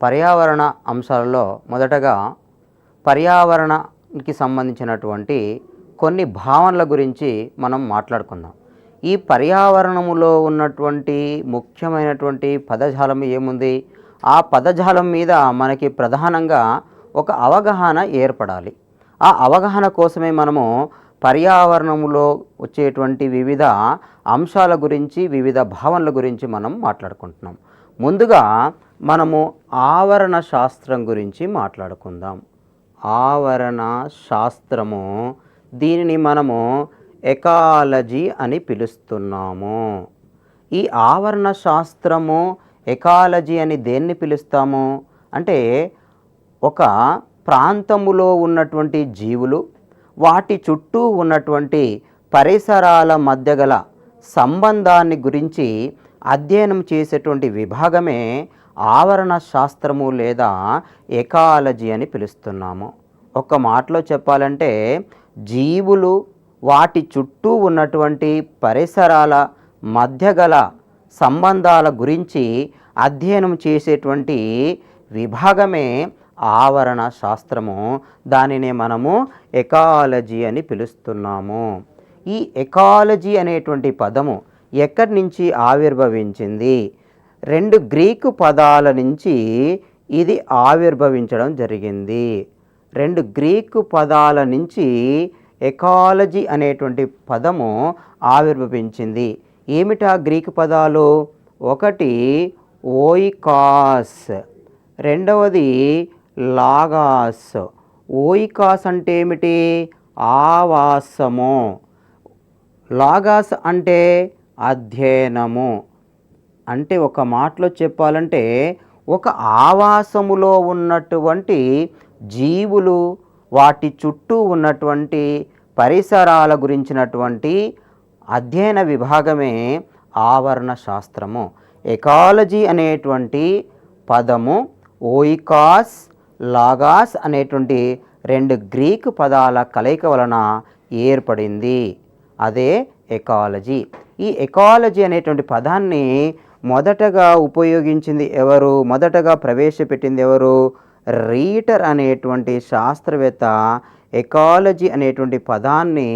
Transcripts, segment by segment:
పర్యావరణ అంశాలలో మొదటగా పర్యావరణానికి సంబంధించినటువంటి కొన్ని భావనల గురించి మనం మాట్లాడుకుందాం. ఈ పర్యావరణములో ఉన్నటువంటి ముఖ్యమైనటువంటి పదజాలం ఏముంది? ఆ పదజాలం మీద మనకి ప్రధానంగా ఒక అవగాహన ఏర్పడాలి. ఆ అవగాహన కోసమే మనము పర్యావరణములో వచ్చేటువంటి వివిధ అంశాల గురించి, వివిధ భావనల గురించి మనం మాట్లాడుకుంటున్నాం. ముందుగా మనము ఆవరణ శాస్త్రం గురించి మాట్లాడుకుందాం. ఆవరణ శాస్త్రము, దీనిని మనము ఎకాలజీ అని పిలుస్తున్నాము. ఈ ఆవరణ శాస్త్రము, ఎకాలజీ అని దేన్ని పిలుస్తాము అంటే, ఒక ప్రాంతములో ఉన్నటువంటి జీవులు, వాటి చుట్టూ ఉన్నటువంటి పరిసరాల మధ్య గల సంబంధాన్ని గురించి అధ్యయనం చేసేటువంటి విభాగమే ఆవరణ శాస్త్రము లేదా ఎకాలజీ అని పిలుస్తున్నాము. ఒక మాటలో చెప్పాలంటే, జీవులు వాటి చుట్టూ ఉన్నటువంటి పరిసరాల మధ్య గల సంబంధాల గురించి అధ్యయనం చేసేటువంటి విభాగమే ఆవరణ శాస్త్రము. దానినే మనము ఎకాలజీ అని పిలుస్తున్నాము. ఈ ఎకాలజీ అనేటువంటి పదము ఎక్కడి నుంచి ఆవిర్భవించింది? 2 గ్రీకు పదాల నుంచి ఇది ఆవిర్భవించడం జరిగింది. 2 గ్రీకు పదాల నుంచి ఎకాలజీ అనేటువంటి పదము ఆవిర్భవించింది. ఏమిటా గ్రీకు పదాలు? ఒకటి ఓయికాస్, రెండవది లాగాస్. ఓయికాస్ అంటే ఏమిటి? ఆవాసము. లాగాస్ అంటే అధ్యయనము. అంటే ఒక మాటలో చెప్పాలంటే, ఒక ఆవాసములో ఉన్నటువంటి జీవులు, వాటి చుట్టూ ఉన్నటువంటి పరిసరాల గురించినటువంటి అధ్యయన విభాగమే ఆవరణ శాస్త్రము. ఎకాలజీ అనేటువంటి పదము ఓయికాస్, లాగాస్ అనేటువంటి 2 గ్రీకు పదాల కలయిక వలన ఏర్పడింది. అదే ఎకాలజీ. ఈ ఎకాలజీ అనేటువంటి పదాన్ని మొదటగా ఉపయోగించింది ఎవరు? మొదటగా ప్రవేశపెట్టింది ఎవరు? రీటర్ అనేటువంటి శాస్త్రవేత్త ఎకాలజీ అనేటువంటి పదాన్ని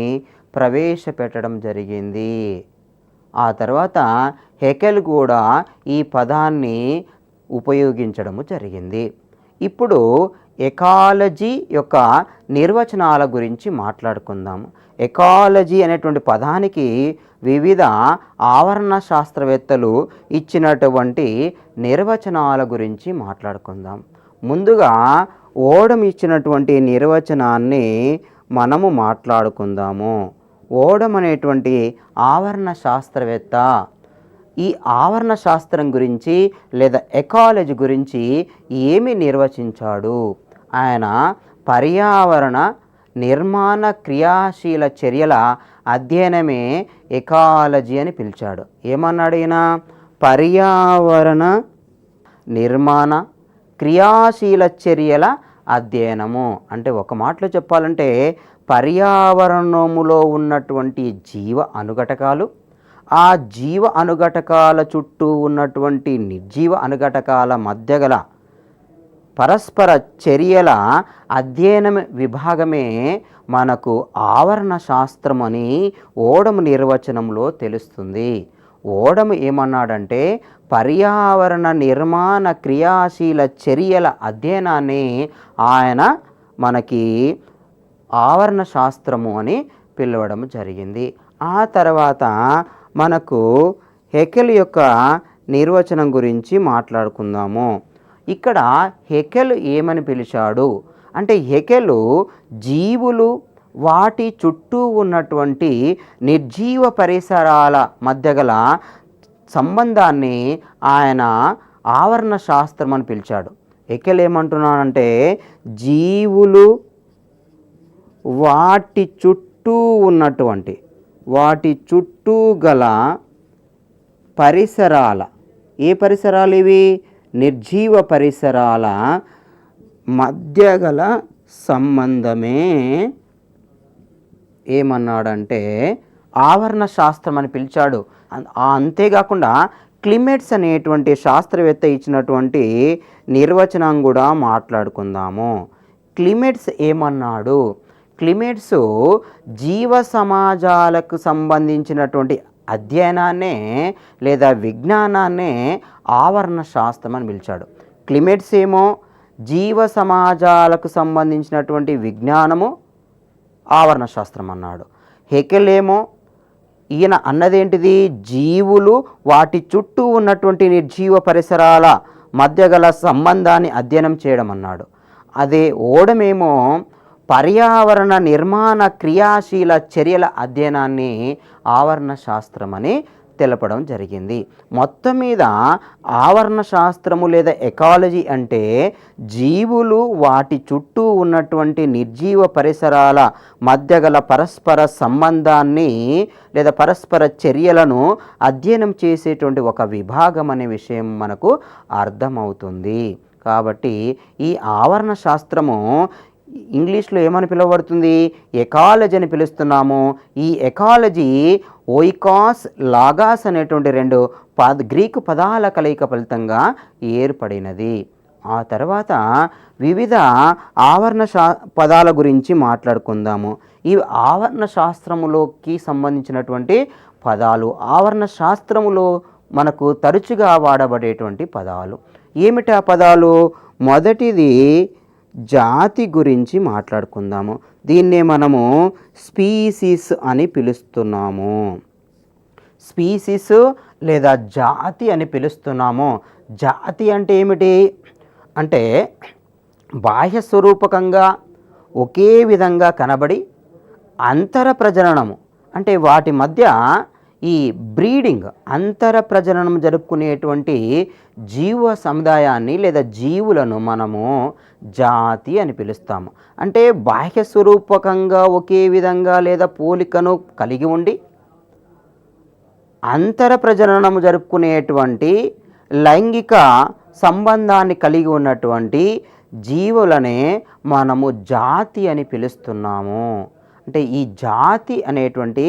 ప్రవేశపెట్టడం జరిగింది. ఆ తర్వాత హెకెల్ కూడా ఈ పదాన్ని ఉపయోగించడము జరిగింది. ఇప్పుడు ఎకాలజీ యొక్క నిర్వచనాల గురించి మాట్లాడుకుందాము. ఎకాలజీ అనేటువంటి పదానికి వివిధ ఆవరణ శాస్త్రవేత్తలు ఇచ్చినటువంటి నిర్వచనాల గురించి మాట్లాడుకుందాం. ముందుగా ఓడమ్ ఇచ్చినటువంటి నిర్వచనాన్ని మనము మాట్లాడుకుందాము. ఓడమ్ అనేటువంటి ఆవరణ శాస్త్రవేత్త ఈ ఆవరణ శాస్త్రం గురించి లేదా ఎకాలజీ గురించి ఏమి నిర్వచించాడు? ఆయన పర్యావరణ నిర్మాణ క్రియాశీల చర్యల అధ్యయనమే ఎకాలజీ అని పిలిచాడు. ఏమన్నాడు ఈయన? పర్యావరణ నిర్మాణ క్రియాశీల చర్యల అధ్యయనము. అంటే ఒక మాటలో చెప్పాలంటే, పర్యావరణములో ఉన్నటువంటి జీవ అనుఘటకాలు, ఆ జీవ అనుఘటకాల చుట్టూ ఉన్నటువంటి నిర్జీవ అనుఘటకాల మధ్య గల పరస్పర చర్యల అధ్యయనం విభాగమే మనకు ఆవరణ శాస్త్రం అని ఓడమ్ నిర్వచనంలో తెలుస్తుంది. ఓడమ్ ఏమన్నాడంటే, పర్యావరణ నిర్మాణ క్రియాశీల చర్యల అధ్యయనాన్ని ఆయన మనకి ఆవరణ శాస్త్రము అని పిలవడం జరిగింది. ఆ తర్వాత మనకు హెకెల్ యొక్క నిర్వచనం గురించి మాట్లాడుకుందాము. ఇక్కడ హెకెల్ ఏమని పిలిచాడు అంటే, హెకెల్ జీవులు వాటి చుట్టూ ఉన్నటువంటి నిర్జీవ పరిసరాల మధ్య గల సంబంధాన్ని ఆయన ఆవరణ శాస్త్రం అని పిలిచాడు. హెకెల్ ఏమంటున్నాడంటే, జీవులు వాటి చుట్టూ ఉన్నటువంటి, వాటి చుట్టూ గల పరిసరాల, ఏ పరిసరాలు ఇవి? నిర్జీవ పరిసరాల మధ్య గల సంబంధమే ఏమన్నాడంటే ఆవరణ శాస్త్రం అని పిలిచాడు. అంతేకాకుండా క్లిమెట్స్ అనేటువంటి శాస్త్రవేత్త ఇచ్చినటువంటి నిర్వచనం కూడా మాట్లాడుకుందాము. క్లిమెట్స్ ఏమన్నాడు? క్లిమెట్స్ జీవ సమాజాలకు సంబంధించినటువంటి అధ్యయనాన్నే లేదా విజ్ఞానాన్నే ఆవరణ శాస్త్రం అని పిలిచాడు. క్లిమెట్స్ ఏమో జీవ సమాజాలకు సంబంధించినటువంటి విజ్ఞానము ఆవరణ శాస్త్రం అన్నాడు. హెకెల్ ఏమో ఈయన అన్నదేంటిది? జీవులు వాటి చుట్టూ ఉన్నటువంటి నిర్జీవ పరిసరాల మధ్య గల సంబంధాన్ని అధ్యయనం చేయడం అన్నాడు. అదే ఓడమేమో పర్యావరణ నిర్మాణ క్రియాశీల చర్యల అధ్యయనాన్ని ఆవరణ శాస్త్రం అని తెలపడం జరిగింది. మొత్తం మీద ఆవరణ శాస్త్రము లేదా ఎకాలజీ అంటే జీవులు వాటి చుట్టూ ఉన్నటువంటి నిర్జీవ పరిసరాల మధ్య గల పరస్పర సంబంధాన్ని లేదా పరస్పర చర్యలను అధ్యయనం చేసేటువంటి ఒక విభాగం అనే విషయం మనకు అర్థమవుతుంది. కాబట్టి ఈ ఆవరణ శాస్త్రము ఇంగ్లీష్లో ఏమని పిలువబడుతుంది? ఎకాలజీ అని పిలుస్తున్నాము. ఈ ఎకాలజీ ఓయికాస్, లాగాస్ అనేటువంటి రెండు గ్రీకు పదాల కలయిక ఫలితంగా ఏర్పడినది. ఆ తర్వాత వివిధ ఆవరణ పదాల గురించి మాట్లాడుకుందాము. ఈ ఆవరణ శాస్త్రములోకి సంబంధించినటువంటి పదాలు, ఆవరణ శాస్త్రములో మనకు తరచుగా వాడబడేటువంటి పదాలు ఏమిటి? ఆ పదాలు మొదటిది జాతి గురించి మాట్లాడుకుందాము. దీన్నే మనము స్పీసీస్ అని పిలుస్తున్నాము. స్పీసీస్ లేదా జాతి అని పిలుస్తున్నాము. జాతి అంటే ఏమిటి అంటే బాహ్య స్వరూపకంగా ఒకే విధంగా కనబడి అంతర ప్రజననము అంటే వాటి మధ్య ఈ బ్రీడింగ్ అంతర ప్రజననం జరుపుకునేటువంటి జీవ సముదాయాన్ని లేదా జీవులను మనము జాతి అని పిలుస్తాము. అంటే బాహ్య స్వరూపకంగా ఒకే విధంగా లేదా పోలికను కలిగి ఉండి అంతర ప్రజననము జరుపుకునేటువంటి లైంగిక సంబంధాన్ని కలిగి ఉన్నటువంటి జీవులనే మనము జాతి అని పిలుస్తున్నాము. అంటే ఈ జాతి అనేటువంటి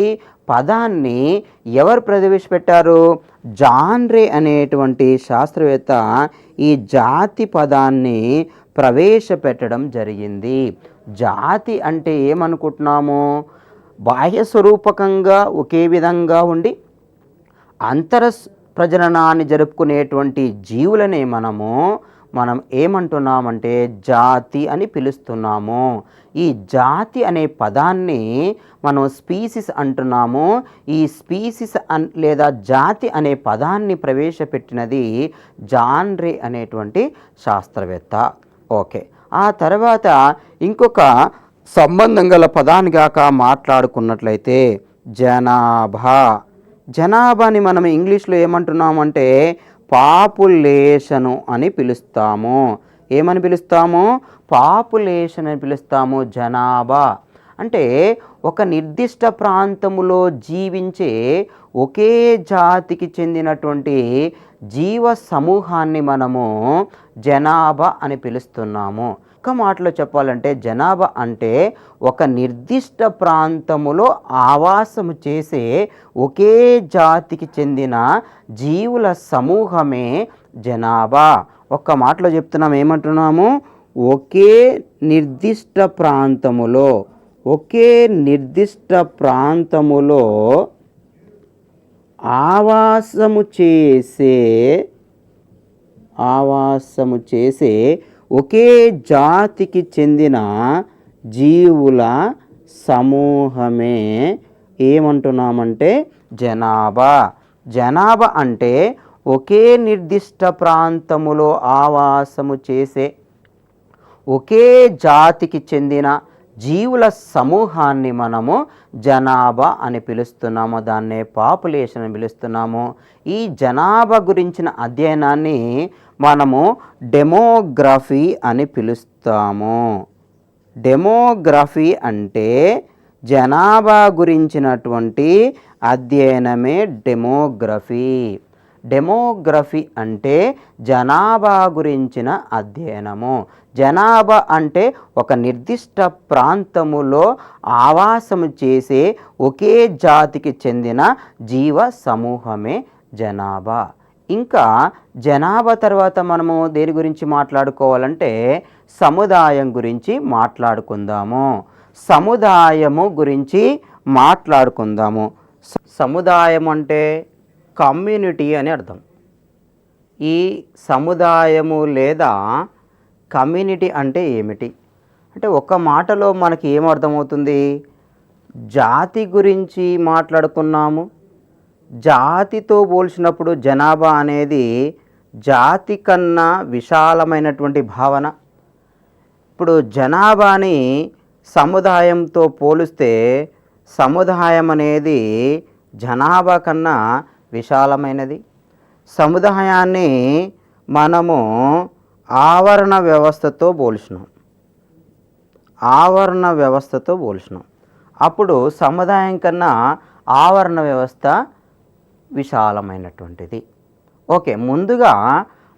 పదాన్ని ఎవరు ప్రవేశపెట్టారు? జాన్ రే అనేటువంటి శాస్త్రవేత్త ఈ జాతి పదాన్ని ప్రవేశపెట్టడం జరిగింది. జాతి అంటే ఏమనుకుంటున్నాము? బాహ్య స్వరూపకంగా ఒకే విధంగా ఉండి అంతర ప్రజననాన్ని జరుపుకునేటువంటి జీవులనే మనం ఏమంటున్నామంటే జాతి అని పిలుస్తున్నాము. ఈ జాతి అనే పదాన్ని మనం స్పీసీస్ అంటున్నాము. ఈ స్పీసీస్ లేదా జాతి అనే పదాన్ని ప్రవేశపెట్టినది జాన్ రే అనేటువంటి శాస్త్రవేత్త. ఓకే, ఆ తర్వాత ఇంకొక సంబంధం గల పదాన్ని గాక మాట్లాడుకున్నట్లయితే జనాభా. జనాభాని మనం ఇంగ్లీష్లో ఏమంటున్నామంటే పాపులేషను అని పిలుస్తాము. ఏమని పిలుస్తాము? పాపులేషన్ అని పిలుస్తాము. జనాభా అంటే ఒక నిర్దిష్ట ప్రాంతములో జీవించే ఒకే జాతికి చెందినటువంటి జీవ సమూహాన్ని మనము జనాభా అని పిలుస్తున్నాము. ఒక మాటలో చెప్పాలంటే జనాభా అంటే ఒక నిర్దిష్ట ప్రాంతములో ఆవాసము చేసే ఒకే జాతికి చెందిన జీవుల సమూహమే జనాభా. ఒక్క మాటలో చెప్తున్నాము, ఏమంటున్నాము? ఒకే నిర్దిష్ట ప్రాంతములో ఆవాసము చేసే ఒకే జాతికి చెందిన జీవుల సమూహమే ఏమంటున్నామంటే జనాభా. జనాభా అంటే ఒకే నిర్దిష్ట ప్రాంతములో ఆవాసము చేసే ఒకే జాతికి చెందిన జీవుల సమూహాన్ని మనము జనాభా అని పిలుస్తున్నాము. దాన్నే పాపులేషన్ అని పిలుస్తున్నాము. ఈ జనాభా గురించిన అధ్యయనాన్ని మనము డెమోగ్రఫీ అని పిలుస్తాము. డెమోగ్రఫీ అంటే జనాభా గురించినటువంటి అధ్యయనమే డెమోగ్రఫీ. డెమోగ్రఫీ అంటే జనాభా గురించిన అధ్యయనము. జనాభా అంటే ఒక నిర్దిష్ట ప్రాంతములో ఆవాసము చేసే ఒకే జాతికి చెందిన జీవ సమూహమే జనాభా. ఇంకా జనాభా తర్వాత మనము దేని గురించి మాట్లాడుకోవాలంటే సముదాయం గురించి మాట్లాడుకుందాము. సముదాయము గురించి మాట్లాడుకుందాము. సముదాయం అంటే కమ్యూనిటీ అని అర్థం. ఈ సముదాయము లేదా కమ్యూనిటీ అంటే ఏమిటి అంటే ఒక మాటలో మనకి ఏమర్థమవుతుంది? జాతి గురించి మాట్లాడుకున్నాము. జాతితో పోల్చినప్పుడు జనాభా అనేది జాతి కన్నా విశాలమైనటువంటి భావన. ఇప్పుడు జనాభాని సముదాయంతో పోలిస్తే సముదాయం అనేది జనాభా కన్నా విశాలమైనది. సముదాయాన్ని మనము ఆవరణ వ్యవస్థతో పోల్చినాం. అప్పుడు సముదాయం కన్నా ఆవరణ వ్యవస్థ విశాలమైనటువంటిది. ఓకే, ముందుగా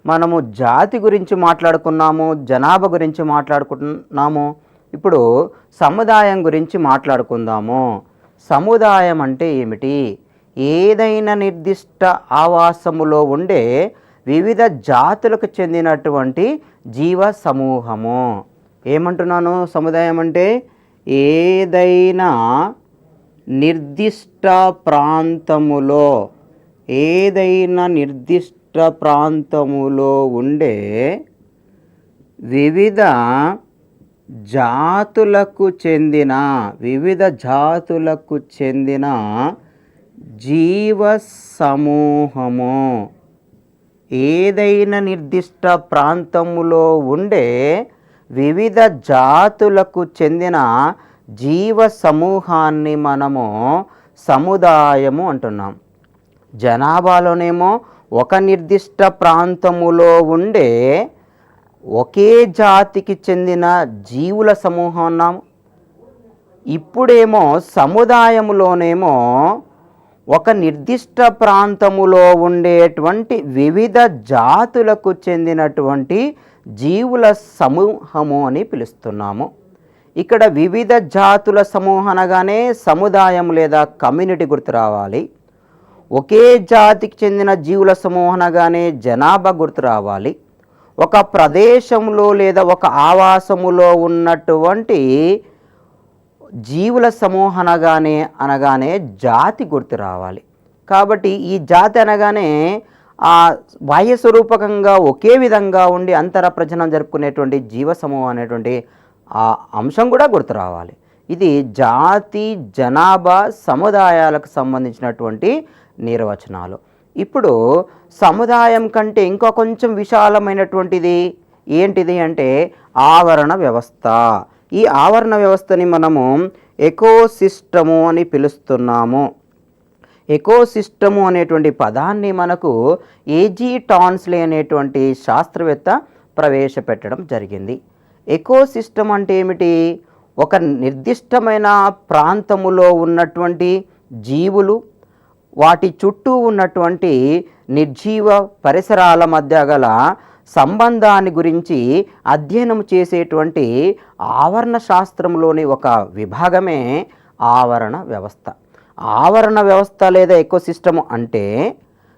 మనము జాతి గురించి మాట్లాడుకున్నాము, జనాభా గురించి మాట్లాడుకున్నాము. ఇప్పుడు సముదాయం గురించి మాట్లాడుకుందాము. సముదాయం అంటే ఏమిటి? ఏదైనా నిర్దిష్ట ఆవాసములో ఉండే వివిధ జాతులకు చెందినటువంటి జీవ సమూహము. ఏమంటున్నాను? సముదాయం అంటే ఏదైనా నిర్దిష్ట ప్రాంతములో ఉండే వివిధ జాతులకు చెందిన జీవ సమూహము. ఏదైనా నిర్దిష్ట ప్రాంతములో ఉండే వివిధ జాతులకు చెందిన జీవ సమూహాన్ని మనము సముదాయము అంటున్నాం. జనాభాలోనేమో ఒక నిర్దిష్ట ప్రాంతములో ఉండే ఒకే జాతికి చెందిన జీవుల సమూహం అన్నాము. ఇప్పుడేమో సముదాయములోనేమో ఒక నిర్దిష్ట ప్రాంతములో ఉండేటువంటి వివిధ జాతులకు చెందినటువంటి జీవుల సమూహము అని పిలుస్తున్నాము. ఇక్కడ వివిధ జాతుల సమూహం అనగానే సముదాయం లేదా కమ్యూనిటీ గుర్తు రావాలి. ఒకే జాతికి చెందిన జీవుల సమూహం అనగానే జనాభా గుర్తు రావాలి. ఒక ప్రదేశంలో లేదా ఒక ఆవాసములో ఉన్నటువంటి జీవుల సమూహం అనగానే జాతి గుర్తు రావాలి. కాబట్టి ఈ జాతి అనగానే ఆ బాహ్య స్వరూపకంగా ఒకే విధంగా ఉండి అంతర ప్రజనం జరుపుకునేటువంటి జీవ సమూహం అనేటువంటి ఆ అంశం కూడా గుర్తు రావాలి. ఇది జాతి, జనాభా, సముదాయాలకు సంబంధించినటువంటి నిర్వచనాలు. ఇప్పుడు సముదాయం కంటే ఇంకా కొంచెం విశాలమైనటువంటిది ఏంటిది అంటే ఆవరణ వ్యవస్థ. ఈ ఆవరణ వ్యవస్థని మనము ఎకోసిస్టము అని పిలుస్తున్నాము. ఎకోసిస్టము అనేటువంటి పదాన్ని మనకు ఏజీ టాన్స్లే అనేటువంటి శాస్త్రవేత్త ప్రవేశపెట్టడం జరిగింది. ఎకోసిస్టమ్ అంటే ఏమిటి? ఒక నిర్దిష్టమైన ప్రాంతములో ఉన్నటువంటి జీవులు, వాటి చుట్టూ ఉన్నటువంటి నిర్జీవ పరిసరాల మధ్య గల సంబంధాన్ని గురించి అధ్యయనం చేసేటువంటి ఆవరణ శాస్త్రంలోని ఒక విభాగమే ఆవరణ వ్యవస్థ. ఆవరణ వ్యవస్థ లేదా ఎకోసిస్టమ్ అంటే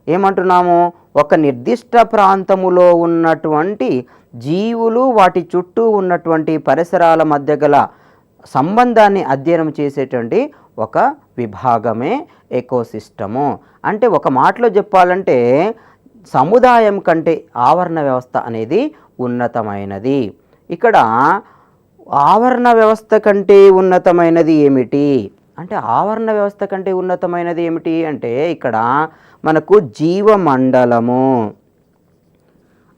ఏమంటున్నాము? ఒక నిర్దిష్ట ప్రాంతములో ఉన్నటువంటి జీవులు, వాటి చుట్టూ ఉన్నటువంటి పరిసరాల మధ్య గల సంబంధాన్ని అధ్యయనం చేసేటువంటి ఒక విభాగమే ఎకోసిస్టము. అంటే ఒక మాటలో చెప్పాలంటే సముదాయం కంటే ఆవరణ వ్యవస్థ అనేది ఉన్నతమైనది. ఇక్కడ ఆవరణ వ్యవస్థ కంటే ఉన్నతమైనది ఏమిటి అంటే ఆవరణ వ్యవస్థ కంటే ఉన్నతమైనది ఏమిటి అంటే ఇక్కడ మనకు జీవమండలము,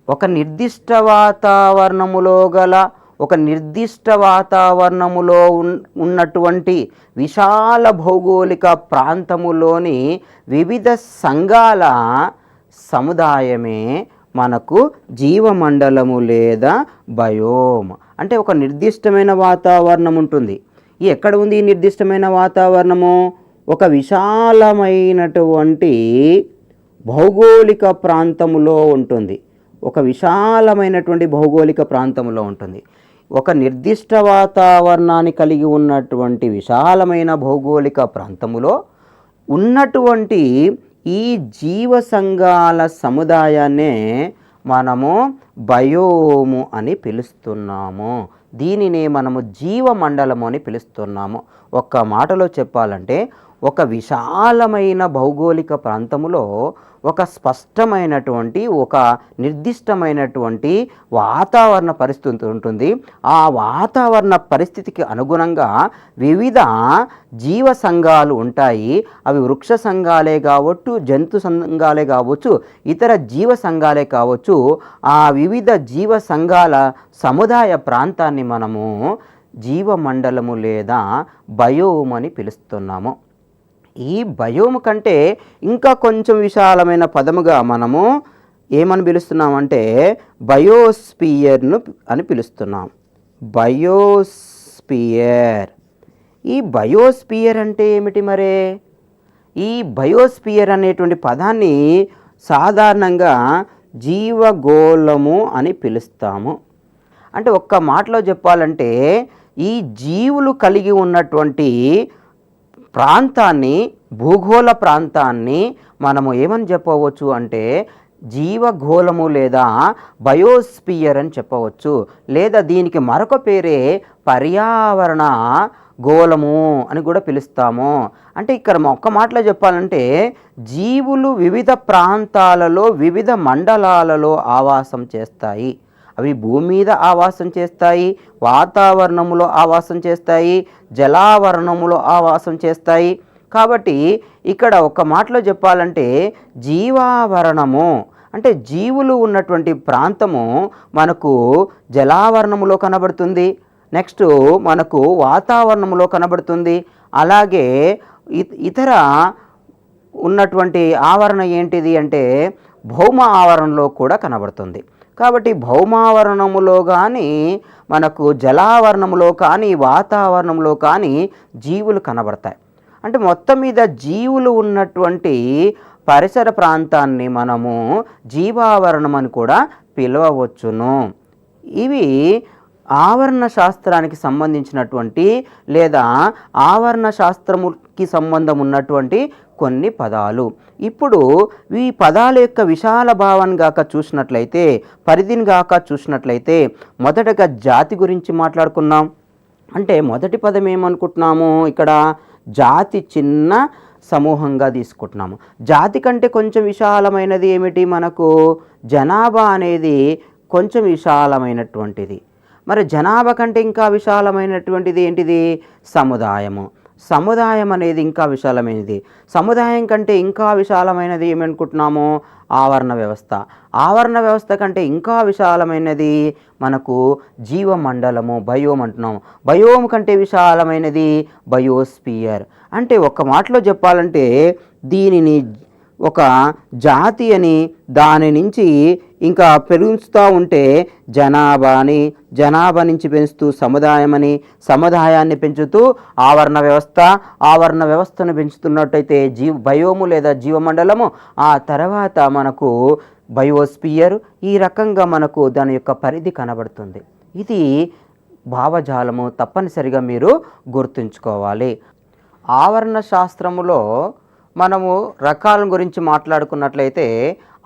ఒక నిర్దిష్ట వాతావరణములో ఉన్నటువంటి విశాల భౌగోళిక ప్రాంతములోని వివిధ సంఘాల సముదాయమే మనకు జీవమండలము లేదా బయోమ్. అంటే ఒక నిర్దిష్టమైన వాతావరణం ఉంటుంది. ఎక్కడ ఉంది ఈ నిర్దిష్టమైన వాతావరణము? ఒక విశాలమైనటువంటి భౌగోళిక ప్రాంతములో ఉంటుంది. ఒక నిర్దిష్ట వాతావరణాన్ని కలిగి ఉన్నటువంటి విశాలమైన భౌగోళిక ప్రాంతములో ఉన్నటువంటి ఈ జీవ సంఘాల సముదాయాన్నే మనము బయోము అని పిలుస్తున్నాము. దీనిని మనము జీవమండలము అని పిలుస్తున్నాము. ఒక్క మాటలో చెప్పాలంటే ఒక విశాలమైన భౌగోళిక ప్రాంతములో ఒక స్పష్టమైనటువంటి ఒక నిర్దిష్టమైనటువంటి వాతావరణ పరిస్థితి ఉంటుంది. ఆ వాతావరణ పరిస్థితికి అనుగుణంగా వివిధ జీవ సంఘాలు ఉంటాయి. అవి వృక్ష సంఘాలే కావచ్చు, జంతు సంఘాలే కావచ్చు, ఇతర జీవ సంఘాలే కావచ్చు. ఆ వివిధ జీవ సంఘాల సముదాయ ప్రాంతాన్ని మనము జీవమండలము లేదా బయోమ్ అని పిలుస్తున్నాము. ఈ బయోమ్ కంటే ఇంకా కొంచెం విశాలమైన పదముగా మనము ఏమని పిలుస్తున్నామంటే బయోస్పియర్ను అని పిలుస్తున్నాం. బయోస్పియర్. ఈ బయోస్పియర్ అంటే ఏమిటి మరే? ఈ బయోస్పియర్ అనేటువంటి పదాన్ని సాధారణంగా జీవగోళము అని పిలుస్తాము. అంటే ఒక్క మాటలో చెప్పాలంటే ఈ జీవులు కలిగి ఉన్నటువంటి ప్రాంతాన్ని, భూగోళ ప్రాంతాన్ని మనము ఏమని చెప్పవచ్చు అంటే జీవగోళము లేదా బయోస్పియర్ అని చెప్పవచ్చు. లేదా దీనికి మరొక పేరే పర్యావరణ గోళము అని కూడా పిలుస్తాము. అంటే ఇక్కడ ఒక్క మాటలో చెప్పాలంటే జీవులు వివిధ ప్రాంతాలలో వివిధ మండలాలలో ఆవాసం చేస్తాయి. అవి భూమి మీద ఆవాసం చేస్తాయి, వాతావరణంలో ఆవాసం చేస్తాయి, జలావరణంలో ఆవాసం చేస్తాయి. కాబట్టి ఇక్కడ ఒక మాటలో చెప్పాలంటే జీవావరణము అంటే జీవులు ఉన్నటువంటి ప్రాంతము మనకు జలావరణములో కనబడుతుంది, నెక్స్ట్ మనకు వాతావరణంలో కనబడుతుంది. అలాగే ఇతర ఉన్నటువంటి ఆవరణ ఏంటిది అంటే భౌమ ఆవరణలో కూడా కనబడుతుంది. కాబట్టి భౌమావరణములో కానీ మనకు జలావరణములో కానీ వాతావరణంలో కానీ జీవులు కనబడతాయి. అంటే మొత్తం మీద జీవులు ఉన్నటువంటి పరిసర ప్రాంతాన్ని మనము జీవావరణం అని కూడా పిలవవచ్చును. ఇవి ఆవరణ శాస్త్రానికి సంబంధించినటువంటి లేదా ఆవరణ శాస్త్రముకి సంబంధం ఉన్నటువంటి కొన్ని పదాలు. ఇప్పుడు ఈ పదాల యొక్క విశాల భావాన్ని గాక చూసినట్లయితే, పరిధిని గాక చూసినట్లయితే మొదటగా జాతి గురించి మాట్లాడుకున్నాం. అంటే మొదటి పదం ఏమనుకుంటున్నాము, ఇక్కడ జాతి చిన్న సమూహంగా తీసుకుంటున్నాము. జాతి కంటే కొంచెం విశాలమైనది ఏమిటి, మనకు జనాభా అనేది కొంచెం విశాలమైనటువంటిది. మరి జనాభా కంటే ఇంకా విశాలమైనటువంటిది ఏంటిది, సముదాయము. సముదాయం అనేది ఇంకా విశాలమైనది. సముదాయం కంటే ఇంకా విశాలమైనది ఏమనుకుంటున్నాము, ఆవరణ వ్యవస్థ. ఆవరణ వ్యవస్థ కంటే ఇంకా విశాలమైనది మనకు జీవమండలము, బయోమ్ అంటున్నాము. బయోమ్ కంటే విశాలమైనది బయోస్పియర్. అంటే ఒక మాటలో చెప్పాలంటే దీనిని ఒక జాతి అని, దాని నుంచి ఇంకా పెరుగుతూ ఉంటే జనాభా నుంచి పెంచుతూ సముదాయమని, సముదాయాన్ని పెంచుతూ ఆవరణ వ్యవస్థను పెంచుతున్నట్టయితే బయోము లేదా జీవమండలము, ఆ తర్వాత మనకు బయోస్పియర్. ఈ రకంగా మనకు దాని యొక్క పరిధి కనబడుతుంది. ఇది భావజాలము, తప్పనిసరిగా మీరు గుర్తుంచుకోవాలి. ఆవరణ శాస్త్రములో మనము రకాల గురించి మాట్లాడుకున్నట్లయితే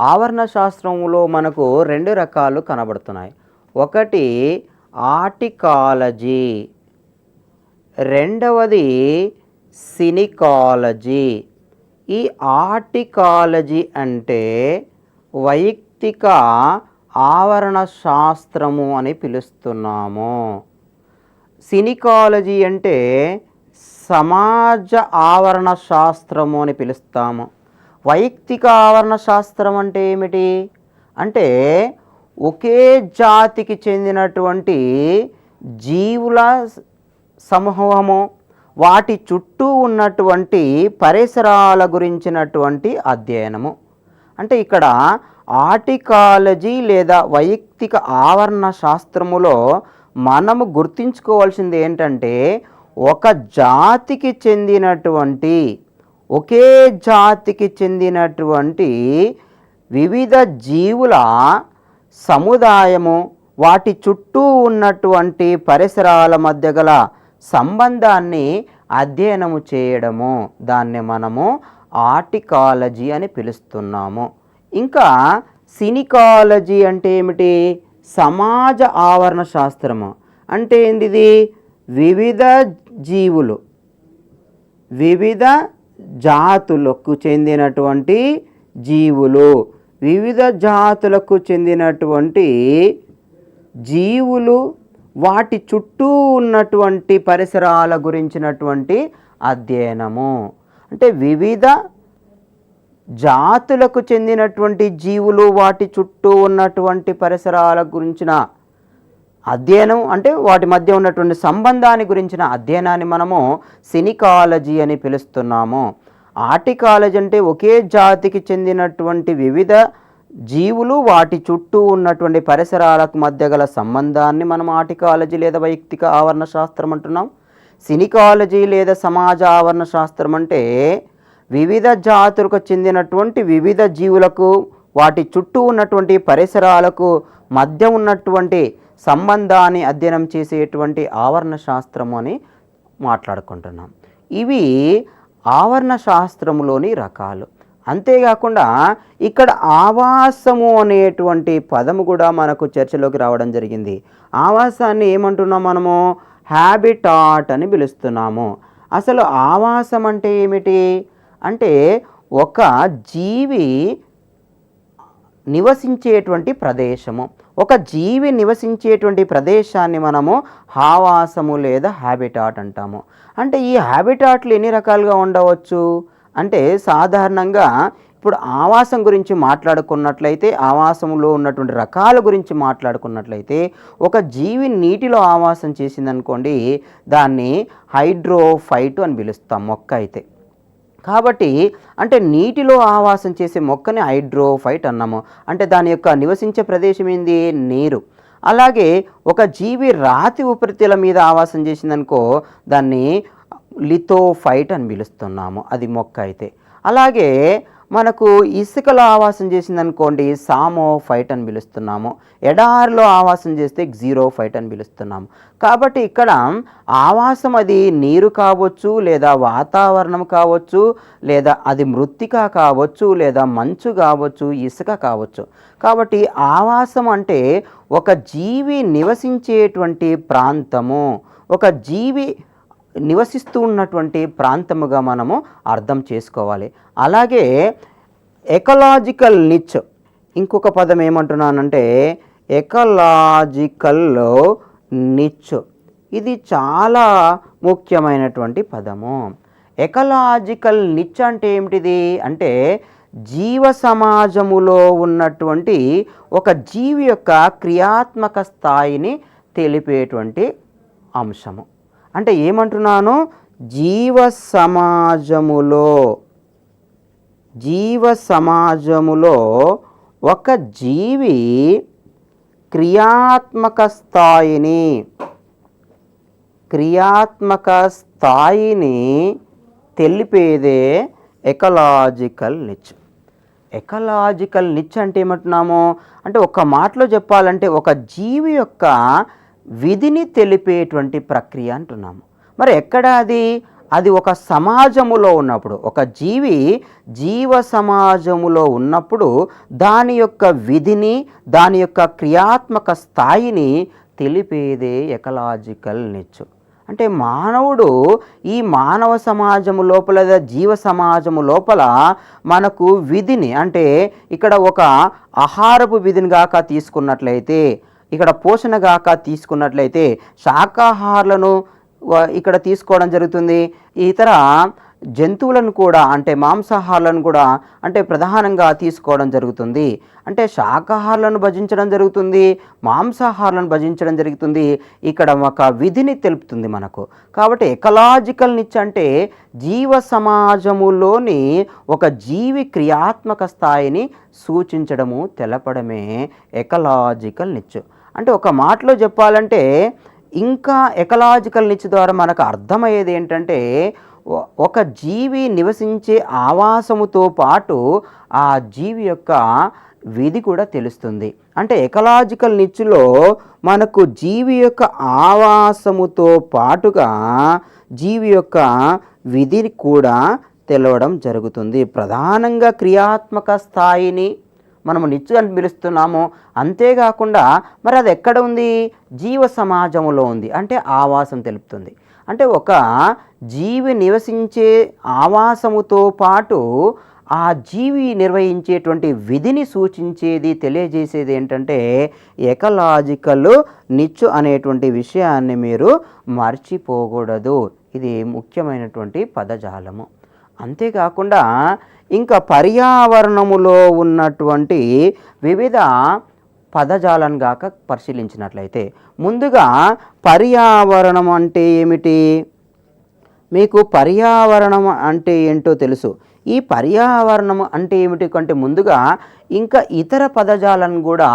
ఆవరణ శాస్త్రంలో మనకు 2 రకాలు కనబడుతున్నాయి. ఒకటి ఆర్టికాలజీ, రెండవది సినికాలజీ. ఈ ఆర్టికాలజీ అంటే వైయక్తిక ఆవరణ శాస్త్రము అని పిలుస్తున్నాము. సినికాలజీ అంటే సమాజ ఆవరణ శాస్త్రము అని పిలుస్తాము. వైయక్తిక ఆవరణ శాస్త్రం అంటే ఏమిటి అంటే ఒకే జాతికి చెందినటువంటి జీవుల సమూహము, వాటి చుట్టూ ఉన్నటువంటి పరిసరాల గురించినటువంటి అధ్యయనము. అంటే ఇక్కడ ఆర్టికాలజీ లేదా వైయక్తిక ఆవరణ శాస్త్రములో మనము గుర్తుంచుకోవాల్సింది ఏంటంటే ఒక జాతికి చెందినటువంటి, ఒకే జాతికి చెందినటువంటి వివిధ జీవుల సముదాయము, వాటి చుట్టూ ఉన్నటువంటి పరిసరాల మధ్య గల సంబంధాన్ని అధ్యయనము చేయడము, దాన్ని మనము ఆర్టికాలజీ అని పిలుస్తున్నాము. ఇంకా సినికాలజీ అంటే ఏమిటి? సమాజ ఆవరణ శాస్త్రము. అంటే ఏంటిది? వివిధ జీవులు, వివిధ జాతులకు చెందినటువంటి జీవులు, వివిధ జాతులకు చెందినటువంటి జీవులు, వాటి చుట్టూ ఉన్నటువంటి పరిసరాల గురించినటువంటి అధ్యయనము. అంటే వివిధ జాతులకు చెందినటువంటి జీవులు, వాటి చుట్టూ ఉన్నటువంటి పరిసరాల గురించిన అధ్యయనం, అంటే వాటి మధ్య ఉన్నటువంటి సంబంధాన్ని గురించిన అధ్యయనాన్ని మనము సినికాలజీ అని పిలుస్తున్నాము. ఆర్టికాలజీ అంటే ఒకే జాతికి చెందినటువంటి వివిధ జీవులు, వాటి చుట్టూ ఉన్నటువంటి పరిసరాలకు మధ్య గల సంబంధాన్ని మనం ఆర్టికాలజీ లేదా వైయక్తిక ఆవరణ శాస్త్రం అంటున్నాం. సినికాలజీ లేదా సమాజ ఆవరణ శాస్త్రం అంటే వివిధ జాతులకు చెందినటువంటి వివిధ జీవులకు, వాటి చుట్టూ ఉన్నటువంటి పరిసరాలకు మధ్య ఉన్నటువంటి సంబంధాన్ని అధ్యయనం చేసేటువంటి ఆవరణ శాస్త్రము అని మాట్లాడుకుంటున్నాం. ఇవి ఆవరణ శాస్త్రములోని రకాలు. అంతేకాకుండా ఇక్కడ ఆవాసము అనేటువంటి పదము కూడా మనకు చర్చలోకి రావడం జరిగింది. ఆవాసాన్ని ఏమంటున్నాం మనము? హ్యాబిటాట్ అని పిలుస్తున్నాము. అసలు ఆవాసం అంటే ఏమిటి అంటే ఒక జీవి నివసించేటువంటి ప్రదేశము. ఒక జీవి నివసించేటువంటి ప్రదేశాన్ని మనము ఆవాసము లేదా హ్యాబిటాట్ అంటాము. అంటే ఈ హ్యాబిటాట్లు ఎన్ని రకాలుగా ఉండవచ్చు అంటే సాధారణంగా ఇప్పుడు ఆవాసం గురించి మాట్లాడుకున్నట్లయితే, ఆవాసంలో ఉన్నటువంటి రకాల గురించి మాట్లాడుకున్నట్లయితే, ఒక జీవి నీటిలో ఆవాసం చేసిందనుకోండి, దాన్ని హైడ్రోఫైట్ అని పిలుస్తాం మొక్క అయితే. కాబట్టి అంటే నీటిలో ఆవాసం చేసే మొక్కని హైడ్రోఫైట్ అన్నాము. అంటే దాని యొక్క నివసించే ప్రదేశం ఏంది? నీరు. అలాగే ఒక జీవి రాతి ఉపరితల మీద ఆవాసం చేసిందనుకో, దాన్ని లిథోఫైట్ అని పిలుస్తున్నాము, అది మొక్క అయితే. అలాగే మనకు ఇసుకలో ఆవాసం చేసిందనుకోండి, సామోఫైట్ అని పిలుస్తున్నాము. ఎడారిలో ఆవాసం చేస్తే జీరోఫైట్ అని పిలుస్తున్నాము. కాబట్టి ఇక్కడ ఆవాసం అది నీరు కావచ్చు, లేదా వాతావరణం కావచ్చు, లేదా అది మృత్తిక కావచ్చు, లేదా మంచు కావచ్చు, ఇసుక కావచ్చు. కాబట్టి ఆవాసం అంటే ఒక జీవి నివసించేటువంటి ప్రాంతము, ఒక జీవి నివసిస్తూ ఉన్నటువంటి ప్రాంతముగా మనము అర్థం చేసుకోవాలి. అలాగే ఎకలాజికల్ నిచ్, ఇంకొక పదం ఏమంటున్నానంటే ఎకలాజికల్ నిచ్. ఇది చాలా ముఖ్యమైనటువంటి పదము. ఎకలాజికల్ నిచ్ అంటే ఏమిటిది అంటే జీవ సమాజములో ఉన్నటువంటి ఒక జీవి యొక్క క్రియాత్మక స్థాయిని తెలిపేటువంటి అంశము. అంటే ఏమంటున్నాను? జీవ సమాజములో ఒక జీవి క్రియాత్మక స్థాయిని తెలిపేదే ఎకలాజికల్ నిచ్. ఎకలాజికల్ నిచ్ అంటే ఏమంటున్నాము అంటే ఒక మాటలో చెప్పాలంటే ఒక జీవి యొక్క విధిని తెలిపేటువంటి ప్రక్రియ అంటున్నాము. మరి ఎక్కడ అది ఒక సమాజములో ఉన్నప్పుడు, ఒక జీవి జీవ సమాజములో ఉన్నప్పుడు దాని యొక్క విధిని, దాని యొక్క క్రియాత్మక స్థాయిని తెలిపేదే ఎకలాజికల్ నిచ్. అంటే మానవుడు ఈ మానవ సమాజము లోపల, జీవ సమాజము లోపల మనకు విధిని, అంటే ఇక్కడ ఒక ఆహారపు విధిని గాక తీసుకున్నట్లయితే, ఇక్కడ పోషణ గాక తీసుకున్నట్లయితే శాకాహారులను ఇక్కడ తీసుకోవడం జరుగుతుంది. ఇతర జంతువులను కూడా, అంటే మాంసాహారులను కూడా అంటే ప్రధానంగా తీసుకోవడం జరుగుతుంది. అంటే శాకాహారులను భజించడం జరుగుతుంది, మాంసాహారులను భజించడం జరుగుతుంది. ఇక్కడ ఒక విధిని తెలుపుతుంది మనకు. కాబట్టి ఎకలాజికల్ నిచ్ అంటే జీవ సమాజములోని ఒక జీవి క్రియాత్మక స్థాయిని సూచించడము, తెలపడమే ఎకలాజికల్ నిచ్. అంటే ఒక మాటలో చెప్పాలంటే, ఇంకా ఎకలాజికల్ నిచ్ ద్వారా మనకు అర్థమయ్యేది ఏంటంటే ఒక జీవి నివసించే ఆవాసముతో పాటు ఆ జీవి యొక్క విధి కూడా తెలుస్తుంది. అంటే ఎకలాజికల్ నిచ్లో మనకు జీవి యొక్క ఆవాసముతో పాటుగా జీవి యొక్క విధిని కూడా తెలవడం జరుగుతుంది. ప్రధానంగా క్రియాత్మక స్థాయిని మనము నిచ్చు అని పిలుస్తున్నాము. అంతేకాకుండా మరి అది ఎక్కడ ఉంది? జీవ సమాజంలో ఉంది. అంటే ఆవాసం తెలుపుతుంది. అంటే ఒక జీవి నివసించే ఆవాసముతో పాటు ఆ జీవి నిర్వహించేటువంటి విధిని సూచించేది, తెలియజేసేది ఏంటంటే ఎకలాజికల్ నిచ్చు అనేటువంటి విషయాన్ని మీరు మర్చిపోకూడదు. ఇది ముఖ్యమైనటువంటి పదజాలము. అంతేకాకుండా ఇంకా పర్యావరణములో ఉన్నటువంటి వివిధ పదజాలను గాక పరిశీలించినట్లయితే, ముందుగా పర్యావరణం అంటే ఏమిటి? మీకు పర్యావరణం అంటే ఏంటో తెలుసు. ఈ పర్యావరణం అంటే ఏమిటి కంటే ముందుగా ఇంకా ఇతర పదజాలను కూడా,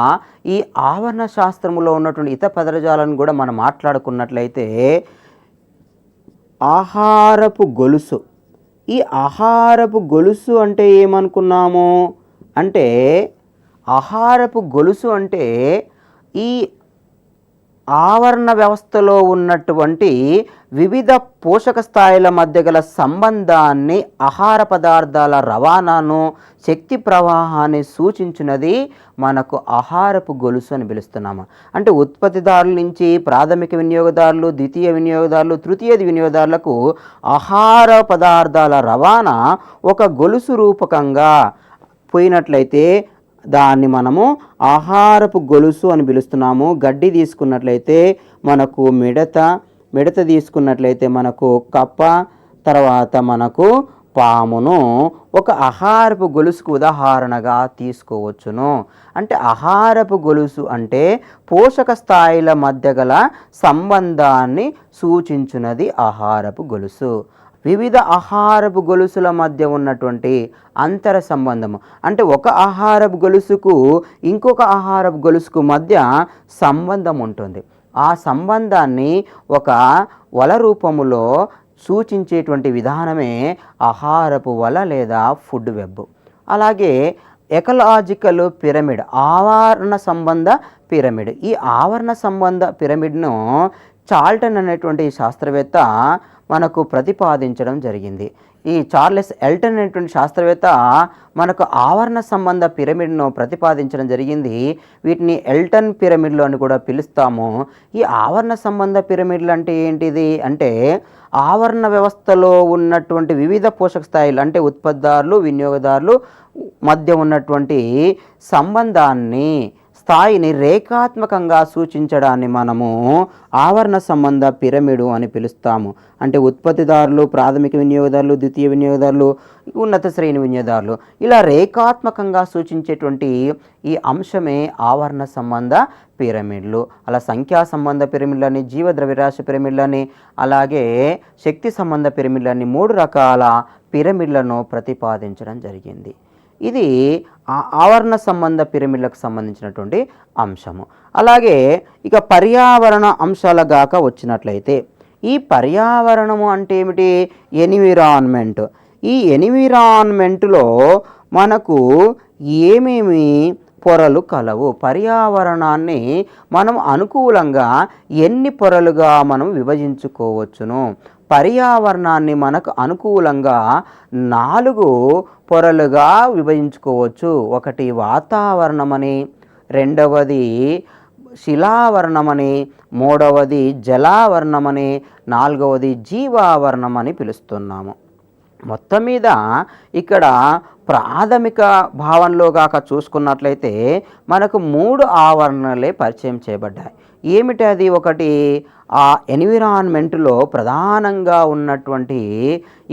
ఈ ఆవరణ శాస్త్రములో ఉన్నటువంటి ఇతర పదజాలను కూడా మనం మాట్లాడుకున్నట్లయితే, ఆహారపు గొలుసు. ఈ ఆహారపు గొలుసు అంటే ఏమనుకున్నాము అంటే, ఆహారపు గొలుసు అంటే ఈ ఆవరణ వ్యవస్థలో ఉన్నటువంటి వివిధ పోషక స్థాయిల మధ్య గల సంబంధాన్ని, ఆహార పదార్థాల రవాణాను, శక్తి ప్రవాహాన్ని సూచించినది మనకు ఆహారపు గొలుసు అని పిలుస్తున్నాము. అంటే ఉత్పత్తిదారుల నుంచి ప్రాథమిక వినియోగదారులు, ద్వితీయ వినియోగదారులు, తృతీయ వినియోగదారులకు ఆహార పదార్థాల రవాణా ఒక గొలుసు రూపకంగా పోయినట్లయితే దాన్ని మనము ఆహారపు గొలుసు అని పిలుస్తున్నాము. గడ్డి తీసుకున్నట్లయితే మనకు మిడత తీసుకున్నట్లయితే మనకు కప్ప, తర్వాత మనకు పామును ఒక ఆహారపు గొలుసుకు ఉదాహరణగా తీసుకోవచ్చును. అంటే ఆహారపు గొలుసు అంటే పోషక స్థాయిల మధ్య గల సంబంధాన్ని సూచించున్నది ఆహారపు గొలుసు. వివిధ ఆహారపు గొలుసుల మధ్య ఉన్నటువంటి అంతర సంబంధము అంటే ఒక ఆహారపు గొలుసుకు ఇంకొక ఆహారపు గొలుసుకు మధ్య సంబంధం ఉంటుంది. ఆ సంబంధాన్ని ఒక వల రూపములో సూచించేటువంటి విధానమే ఆహారపు వల లేదా ఫుడ్ వెబ్. అలాగే ఎకలాజికల్ పిరమిడ్, ఆవరణ సంబంధ పిరమిడ్. ఈ ఆవరణ సంబంధ పిరమిడ్ను చార్ల్టన్ అనేటువంటి శాస్త్రవేత్త మనకు ప్రతిపాదించడం జరిగింది. ఈ చార్లెస్ ఎల్టన్ అనేటువంటి శాస్త్రవేత్త మనకు ఆవరణ సంబంధ పిరమిడ్ను ప్రతిపాదించడం జరిగింది. వీటిని ఎల్టన్ పిరమిడ్లు అని కూడా పిలుస్తాము. ఈ ఆవరణ సంబంధ పిరమిడ్లు అంటే ఏంటిది అంటే, ఆవరణ వ్యవస్థలో ఉన్నటువంటి వివిధ పోషక స్థాయిలు అంటే ఉత్పత్తిదారులు, వినియోగదారులు మధ్య ఉన్నటువంటి సంబంధాన్ని, స్థాయిని రేఖాత్మకంగా సూచించడాన్ని మనము ఆవరణ సంబంధ పిరమిడు అని పిలుస్తాము. అంటే ఉత్పత్తిదారులు, ప్రాథమిక వినియోగదారులు, ద్వితీయ వినియోగదారులు, ఉన్నత శ్రేణి వినియోగదారులు, ఇలా రేఖాత్మకంగా సూచించేటువంటి ఈ అంశమే ఆవరణ సంబంధ పిరమిడ్లు. అలా సంఖ్యా సంబంధ పిరమిడ్లని, జీవ ద్రవ్యరాశి పిరమిడ్లని, అలాగే శక్తి సంబంధ పిరమిడ్లని 3 రకాల పిరమిడ్లను ప్రతిపాదించడం జరిగింది. ఇది ఆవరణ సంబంధ పిరమిడ్లకు సంబంధించినటువంటి అంశము. అలాగే ఇక పర్యావరణ అంశాల గాక వచ్చినట్లయితే, ఈ పర్యావరణము అంటే ఏమిటి? ఎన్విరాన్మెంట్. ఈ ఎన్విరాన్మెంట్లో మనకు ఏమేమి పొరలు కలవు? పర్యావరణాన్ని మనం అనుకూలంగా ఎన్ని పొరలుగా మనం విభజించుకోవచ్చును? పర్యావరణాన్ని మనకు అనుకూలంగా 4 పొరలుగా విభజించుకోవచ్చు. ఒకటి వాతావరణమని, రెండవది శిలావరణమని, మూడవది జలావరణమని, 4వది జీవావరణమని పిలుస్తున్నాము. మొత్తం మీద ఇక్కడ ప్రాథమిక భావనలో గాక చూసుకున్నట్లయితే మనకు 3 ఆవరణలే పరిచయం చేయబడ్డాయి. ఏమిటి అది? ఒకటి ఆ ఎన్విరాన్మెంట్లో ప్రధానంగా ఉన్నటువంటి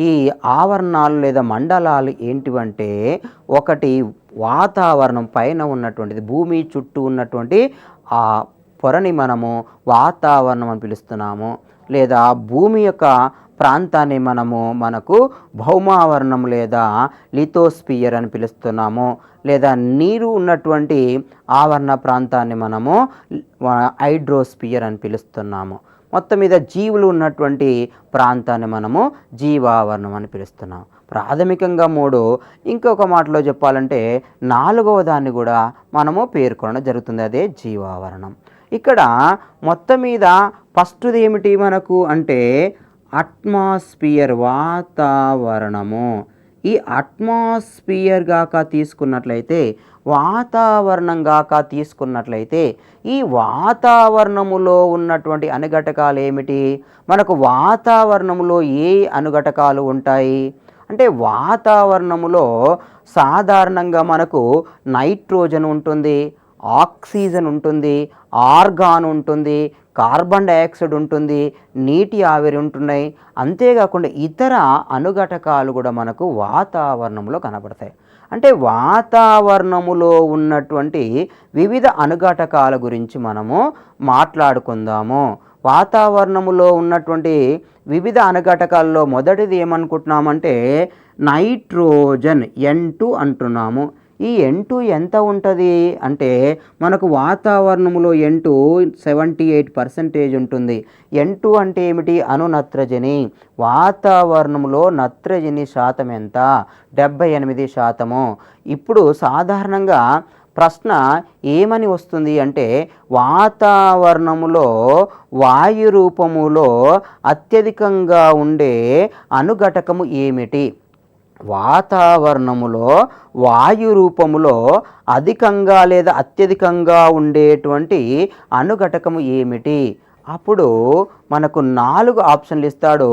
ఈ ఆవరణాలు లేదా మండలాలు ఏంటివంటే, ఒకటి వాతావరణం పైన ఉన్నటువంటిది, భూమి చుట్టూ ఉన్నటువంటి ఆ పొరని మనము వాతావరణం అని పిలుస్తున్నాము. లేదా భూమి యొక్క ప్రాంతాన్ని మనకు భౌమావరణం లేదా లిథోస్పియర్ అని పిలుస్తున్నాము. లేదా నీరు ఉన్నటువంటి ఆవరణ ప్రాంతాన్ని మనము హైడ్రోస్పియర్ అని పిలుస్తున్నాము. మొత్తం మీద జీవులు ఉన్నటువంటి ప్రాంతాన్ని మనము జీవావరణం అని పిలుస్తున్నాము. ప్రాథమికంగా 3. ఇంకొక మాటలో చెప్పాలంటే 4వ దాన్ని కూడా మనము పేర్కొనడం జరుగుతుంది, అదే జీవావరణం. ఇక్కడ మొత్తం మీద ఫస్ట్ది ఏమిటి మనకు అంటే అట్మాస్ఫియర్, వాతావరణము. ఈ అట్మాస్ఫియర్ గాక తీసుకున్నట్లయితే, వాతావరణం గాక తీసుకున్నట్లయితే, ఈ వాతావరణములో ఉన్నటువంటి అనుఘటకాలు ఏమిటి? మనకు వాతావరణములో ఏ అనుఘటకాలు ఉంటాయి అంటే, వాతావరణములో సాధారణంగా మనకు నైట్రోజన్ ఉంటుంది, ఆక్సిజన్ ఉంటుంది, ఆర్గాన్ ఉంటుంది, కార్బన్ డయాక్సైడ్ ఉంటుంది, నీటి ఆవిరి ఉంటున్నాయి. అంతేకాకుండా ఇతర అనుఘటకాలు కూడా మనకు వాతావరణంలో కనబడతాయి. అంటే వాతావరణములో ఉన్నటువంటి వివిధ అనుఘటకాల గురించి మనము మాట్లాడుకుందాము. వాతావరణములో ఉన్నటువంటి వివిధ అనుఘటకాల్లో మొదటిది ఏమనుకుంటున్నామంటే నైట్రోజన్ N2 అంటున్నాము. ఈ N2 ఎంత ఉంటుంది అంటే మనకు వాతావరణంలో N2 78% ఉంటుంది. N2 అంటే ఏమిటి? అణు నత్రజని. వాతావరణంలో నత్రజని శాతం ఎంత? 78%. ఇప్పుడు సాధారణంగా ప్రశ్న ఏమని వస్తుంది అంటే, వాతావరణములో వాయు రూపములో అత్యధికంగా ఉండే అనుఘటకము ఏమిటి? వాతావరణములో వాయు రూపములో అధికంగా లేదా అత్యధికంగా ఉండేటువంటి అనుఘటకము ఏమిటి? అప్పుడు మనకు 4 ఆప్షన్లు ఇస్తాడు.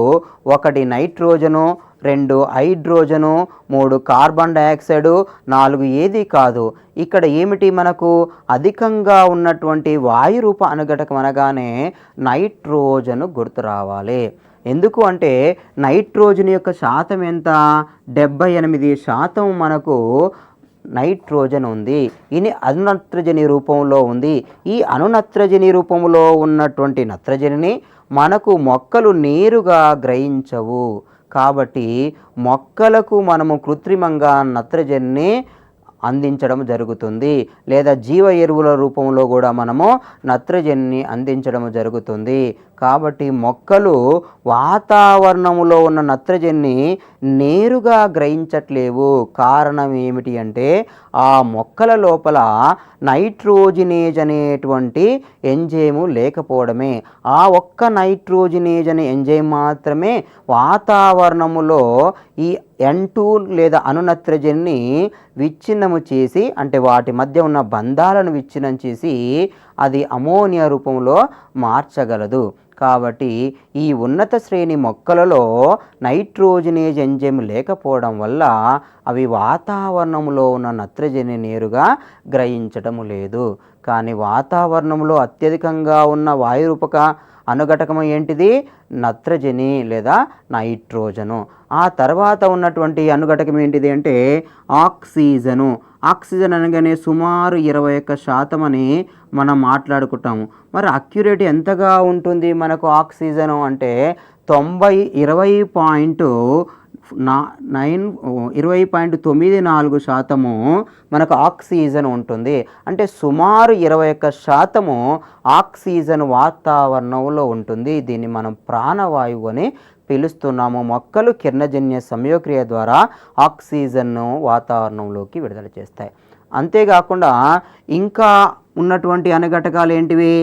1 నైట్రోజను, 2 హైడ్రోజను, 3 కార్బన్ డయాక్సైడు, 4 ఏది కాదు. ఇక్కడ ఏమిటి? మనకు అధికంగా ఉన్నటువంటి వాయురూప అనుఘటకం అనగానే నైట్రోజను గుర్తు రావాలి. ఎందుకు అంటే నైట్రోజన్ యొక్క శాతం ఎంత? 78% మనకు నైట్రోజన్ ఉంది. ఇది అణునత్రజని రూపంలో ఉంది. ఈ అణునత్రజని రూపంలో ఉన్నటువంటి నత్రజనిని మనకు మొక్కలు నేరుగా గ్రహించవు. కాబట్టి మొక్కలకు మనము కృత్రిమంగా నత్రజనిని అందించడం జరుగుతుంది, లేదా జీవ ఎరువుల రూపంలో కూడా మనము నత్రజనిని అందించడం జరుగుతుంది. కాబట్టి మొక్కలు వాతావరణములో ఉన్న నత్రజనిని నేరుగా గ్రహించట్లేవు. కారణం ఏమిటి అంటే ఆ మొక్కల లోపల నైట్రోజినేజ్ అనేటువంటి ఎంజైము లేకపోవడమే. ఆ ఒక్క నైట్రోజినేజ్ అనే ఎంజైమ్ మాత్రమే వాతావరణములో ఈ N2 లేదా అణునత్రజనిని విచ్ఛిన్నము చేసి, అంటే వాటి మధ్య ఉన్న బంధాలను విచ్ఛిన్నం చేసి అది అమోనియా రూపంలో మార్చగలదు. కాబట్టి ఈ ఉన్నత శ్రేణి మొక్కలలో నైట్రోజినేజ్ ఎంజైమ్ లేకపోవడం వల్ల అవి వాతావరణంలో ఉన్న నత్రజని నేరుగా గ్రహించడం లేదు. కానీ వాతావరణంలో అత్యధికంగా ఉన్న వాయురూపక అనుఘటకము ఏంటిది? నత్రజని లేదా నైట్రోజను. ఆ తర్వాత ఉన్నటువంటి అనుఘటకం ఏంటిది అంటే ఆక్సిజను. ఆక్సిజన్ అనగానే సుమారు 21% అని మనం మాట్లాడుకుంటాము. మరి అక్యురేట్ ఎంతగా ఉంటుంది మనకు ఆక్సిజను అంటే 20.94% మనకు ఆక్సిజన్ ఉంటుంది. అంటే సుమారు 21% ఆక్సిజన్ వాతావరణంలో ఉంటుంది. దీన్ని మనం ప్రాణవాయువు అని పిలుస్తున్నాము. మొక్కలు కిరణజన్య సంయోక్రియ ద్వారా ఆక్సిజన్ను వాతావరణంలోకి విడుదల చేస్తాయి. అంతేకాకుండా ఇంకా ఉన్నటువంటి అనుఘటకాలు ఏంటివి?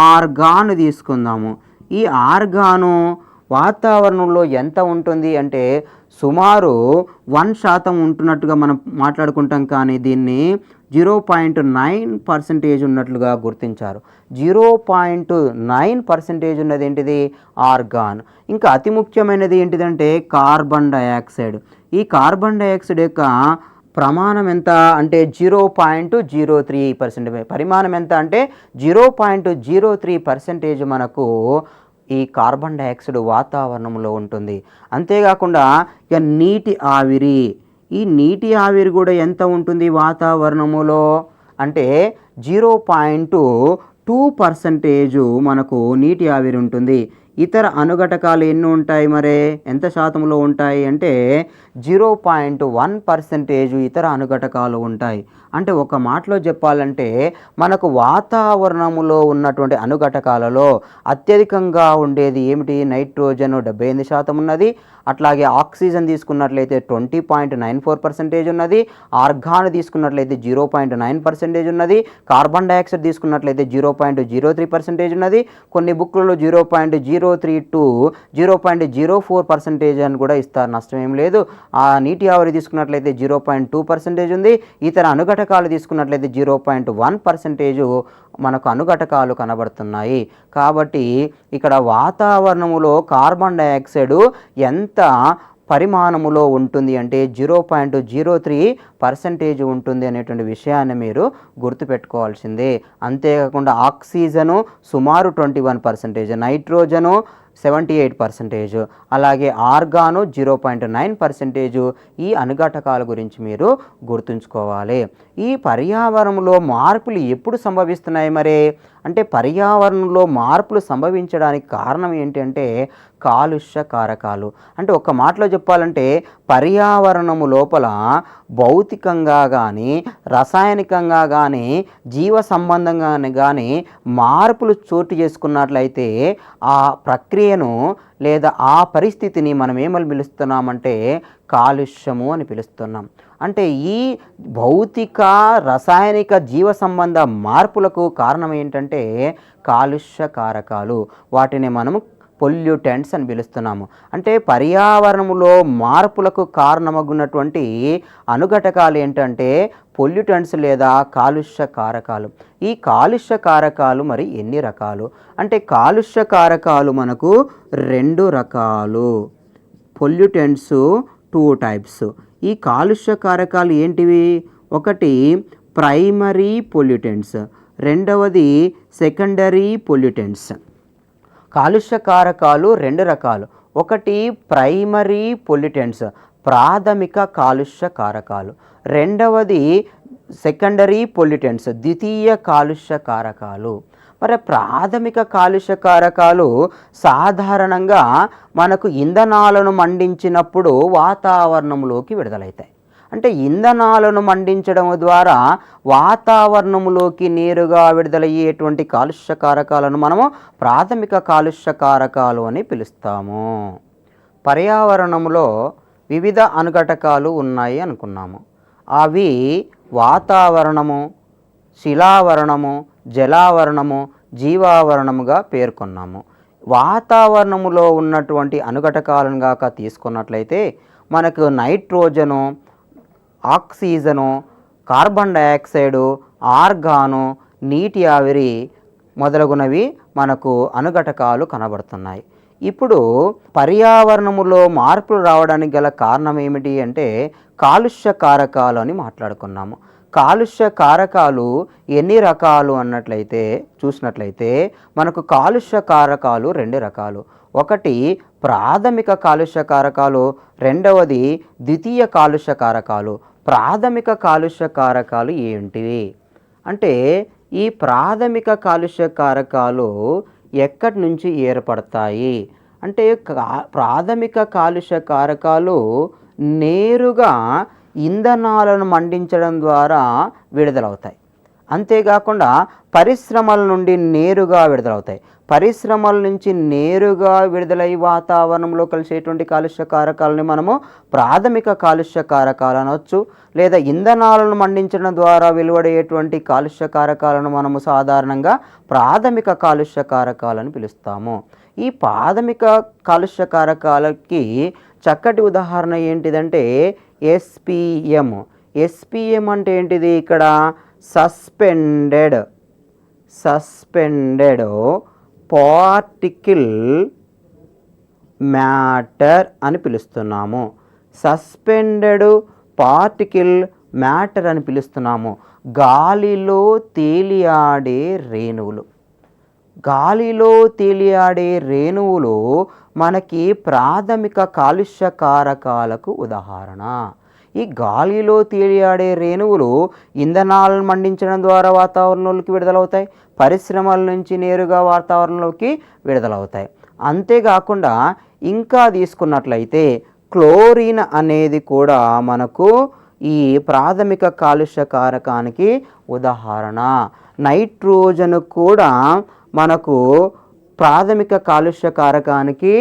ఆర్గాన్ తీసుకుందాము. ఈ ఆర్గాను వాతావరణంలో ఎంత ఉంటుంది అంటే సుమారు 1% ఉంటున్నట్టుగా మనం మాట్లాడుకుంటాం. కానీ దీన్ని 0.9% ఉన్నట్లుగా గుర్తించారు. 0.9% ఉన్నది ఏంటిది? ఆర్గాన్. ఇంకా అతి ముఖ్యమైనది ఏంటిదంటే కార్బన్ డయాక్సైడ్. ఈ కార్బన్ డయాక్సైడ్ యొక్క ప్రమాణం ఎంత అంటే 0.03%. పరిమాణం ఎంత అంటే 0.03% మనకు ఈ కార్బన్ డయాక్సైడ్ వాతావరణంలో ఉంటుంది. అంతేకాకుండా ఇక నీటి ఆవిరి. ఈ నీటి ఆవిరి కూడా ఎంత ఉంటుంది వాతావరణములో అంటే 0.2% మనకు నీటి ఆవిరి ఉంటుంది. ఇతర అనుఘటకాలు ఎన్ని ఉంటాయి? మరే ఎంత శాతంలో ఉంటాయి అంటే 0.1% ఇతర అనుఘటకాలు ఉంటాయి. అంటే ఒక మాటలో చెప్పాలంటే మనకు వాతావరణంలో ఉన్నటువంటి అణుఘటకాలలో అత్యధికంగా ఉండేది ఏమిటి? నైట్రోజన్ 78% ఉన్నది. అట్లాగే ఆక్సిజన్ తీసుకున్నట్లయితే 20.94% ఉన్నది. ఆర్గాన్ తీసుకున్నట్లయితే 0.9% ఉన్నది. కార్బన్ డైఆక్సైడ్ తీసుకున్నట్లయితే 0.03% ఉన్నది. కొన్ని బుక్లలో 0.03 to 0.04% అని కూడా ఇస్తారు, నష్టం ఏం లేదు. ఆ నీటి ఆవిరి తీసుకున్నట్లయితే 0.2% ఉంది. ఇతర అణుఘటకాలు తీసుకున్నట్లయితే 0.1% మనకు అణుఘటకాలు కనబడుతున్నాయి. కాబట్టి ఇక్కడ వాతావరణంలో కార్బన్ డైఆక్సైడ్ ఎంత పరిమాణములో ఉంటుంది అంటే 0.03% ఉంటుంది అనేటువంటి విషయాన్ని మీరు గుర్తుపెట్టుకోవాల్సిందే. అంతేకాకుండా ఆక్సిజను సుమారు 21%, నైట్రోజను 78%, అలాగే ఆర్గాను 0.9% ఈ అణుఘటకాల గురించి మీరు గుర్తుంచుకోవాలి. ఈ పర్యావరణంలో మార్పులు ఎప్పుడు సంభవిస్తున్నాయి మరి అంటే పర్యావరణంలో మార్పులు సంభవించడానికి కారణం ఏంటంటే కాలుష్య కారకాలు. అంటే ఒక మాటలో చెప్పాలంటే పర్యావరణము లోపల భౌతికంగా కానీ రసాయనికంగా కానీ జీవ సంబంధంగా కానీ మార్పులు చోటు చేసుకున్నట్లయితే ఆ ప్రక్రియను లేదా ఆ పరిస్థితిని మనం ఏమని పిలుస్తున్నామంటే కాలుష్యము అని పిలుస్తున్నాం. అంటే ఈ భౌతిక రసాయనిక జీవ సంబంధ మార్పులకు కారణం ఏంటంటే కాలుష్య కారకాలు. వాటిని మనము పొల్యూటెంట్స్ అని పిలుస్తున్నాము. అంటే పర్యావరణంలో మార్పులకు కారణమగున్నటువంటి అణుఘటకాలు ఏంటంటే పొల్యూటెంట్స్ లేదా కాలుష్య కారకాలు. ఈ కాలుష్య కారకాలు మరి ఎన్ని రకాలు అంటే కాలుష్య కారకాలు మనకు 2 రకాలు. Pollutants 2 types. ఈ కాలుష్య కారకాలు ఏంటివి? ఒకటి ప్రైమరీ పొల్యూటెంట్స్, రెండవది సెకండరీ పొల్యూటెంట్స్. కాలుష్య కారకాలు 2 రకాలు. ఒకటి ప్రైమరీ పొల్యూటెంట్స్, ప్రాథమిక కాలుష్య కారకాలు. రెండవది సెకండరీ పొల్యూటెంట్స్, ద్వితీయ కాలుష్య కారకాలు. మరి ప్రాథమిక కాలుష్య కారకాలు సాధారణంగా మనకు ఇంధనాలను మండించినప్పుడు వాతావరణంలోకి విడుదలవుతాయి. అంటే ఇంధనాలను మండించడం ద్వారా వాతావరణంలోకి నేరుగా విడుదలయ్యేటువంటి కాలుష్య కారకాలను మనము ప్రాథమిక కాలుష్య కారకాలు అని పిలుస్తాము. పర్యావరణంలో వివిధ అణుఘటకాలు ఉన్నాయి అనుకున్నాము. అవి వాతావరణము, శిలావరణము, జలావరణము, జీవావరణముగా పేర్కొన్నాము. వాతావరణములో ఉన్నటువంటి అణుఘటకాలను గాక తీసుకున్నట్లయితే మనకు nitrogen, oxygen, carbon dioxide, organ, నీటి ఆవిరి మొదలగునవి మనకు అణుఘటకాలు కనబడుతున్నాయి. ఇప్పుడు పర్యావరణములో మార్పులు రావడానికి గల కారణం ఏమిటి అంటే కాలుష్య కారకాలు అని మాట్లాడుకున్నాము. కాలుష్య కారకాలు ఎన్ని రకాలు అన్నట్లయితే చూసినట్లయితే మనకు కాలుష్య కారకాలు 2 రకాలు. ఒకటి ప్రాథమిక కాలుష్య కారకాలు, రెండవది ద్వితీయ కాలుష్య కారకాలు. ప్రాథమిక కాలుష్య కారకాలు ఏంటివి అంటే ఈ ప్రాథమిక కాలుష్య కారకాలు ఎక్కడి నుంచి ఏర్పడతాయి అంటే ప్రాథమిక కాలుష్య కారకాలు నేరుగా ఇంధనాలను మండించడం ద్వారా విడుదలవుతాయి. అంతేకాకుండా పరిశ్రమల నుండి నేరుగా విడుదలవుతాయి. పరిశ్రమల నుంచి నేరుగా విడుదలై వాతావరణంలో కలిసేటువంటి కాలుష్య కారకాలని మనము ప్రాథమిక కాలుష్య కారకాలు అనవచ్చు. లేదా ఇంధనాలను మండించడం ద్వారా వెలువడేటువంటి కాలుష్య కారకాలను మనము సాధారణంగా ప్రాథమిక కాలుష్య కారకాలని పిలుస్తాము. ఈ ప్రాథమిక కాలుష్య కారకాలకి చక్కటి ఉదాహరణ ఏంటిదంటే ఎస్పిఎం. ఎస్పిఎం అంటే ఏంటిది? ఇక్కడ సస్పెండెడ్ పార్టికల్ మ్యాటర్ అని పిలుస్తున్నాము. సస్పెండెడ్ పార్టికల్ మ్యాటర్ అని పిలుస్తున్నాము. గాలిలో తేలియాడే రేణువులు. గాలిలో తేలియాడే రేణువులు మనకి ప్రాథమిక కాలుష్య కారకాలకు ఉదాహరణ. ఈ గాలిలో తేలియాడే రేణువులు ఇంధనాలను మండించడం ద్వారా వాతావరణంలోకి విడుదలవుతాయి. పరిశ్రమల నుంచి నేరుగా వాతావరణంలోకి విడుదలవుతాయి. అంతేకాకుండా ఇంకా తీసుకున్నట్లయితే క్లోరిన్ అనేది కూడా మనకు ఈ ప్రాథమిక కాలుష్య కారకానికి ఉదాహరణ. నైట్రోజన్ కూడా మనకు ప్రాథమిక కాలుష్య కారకానికి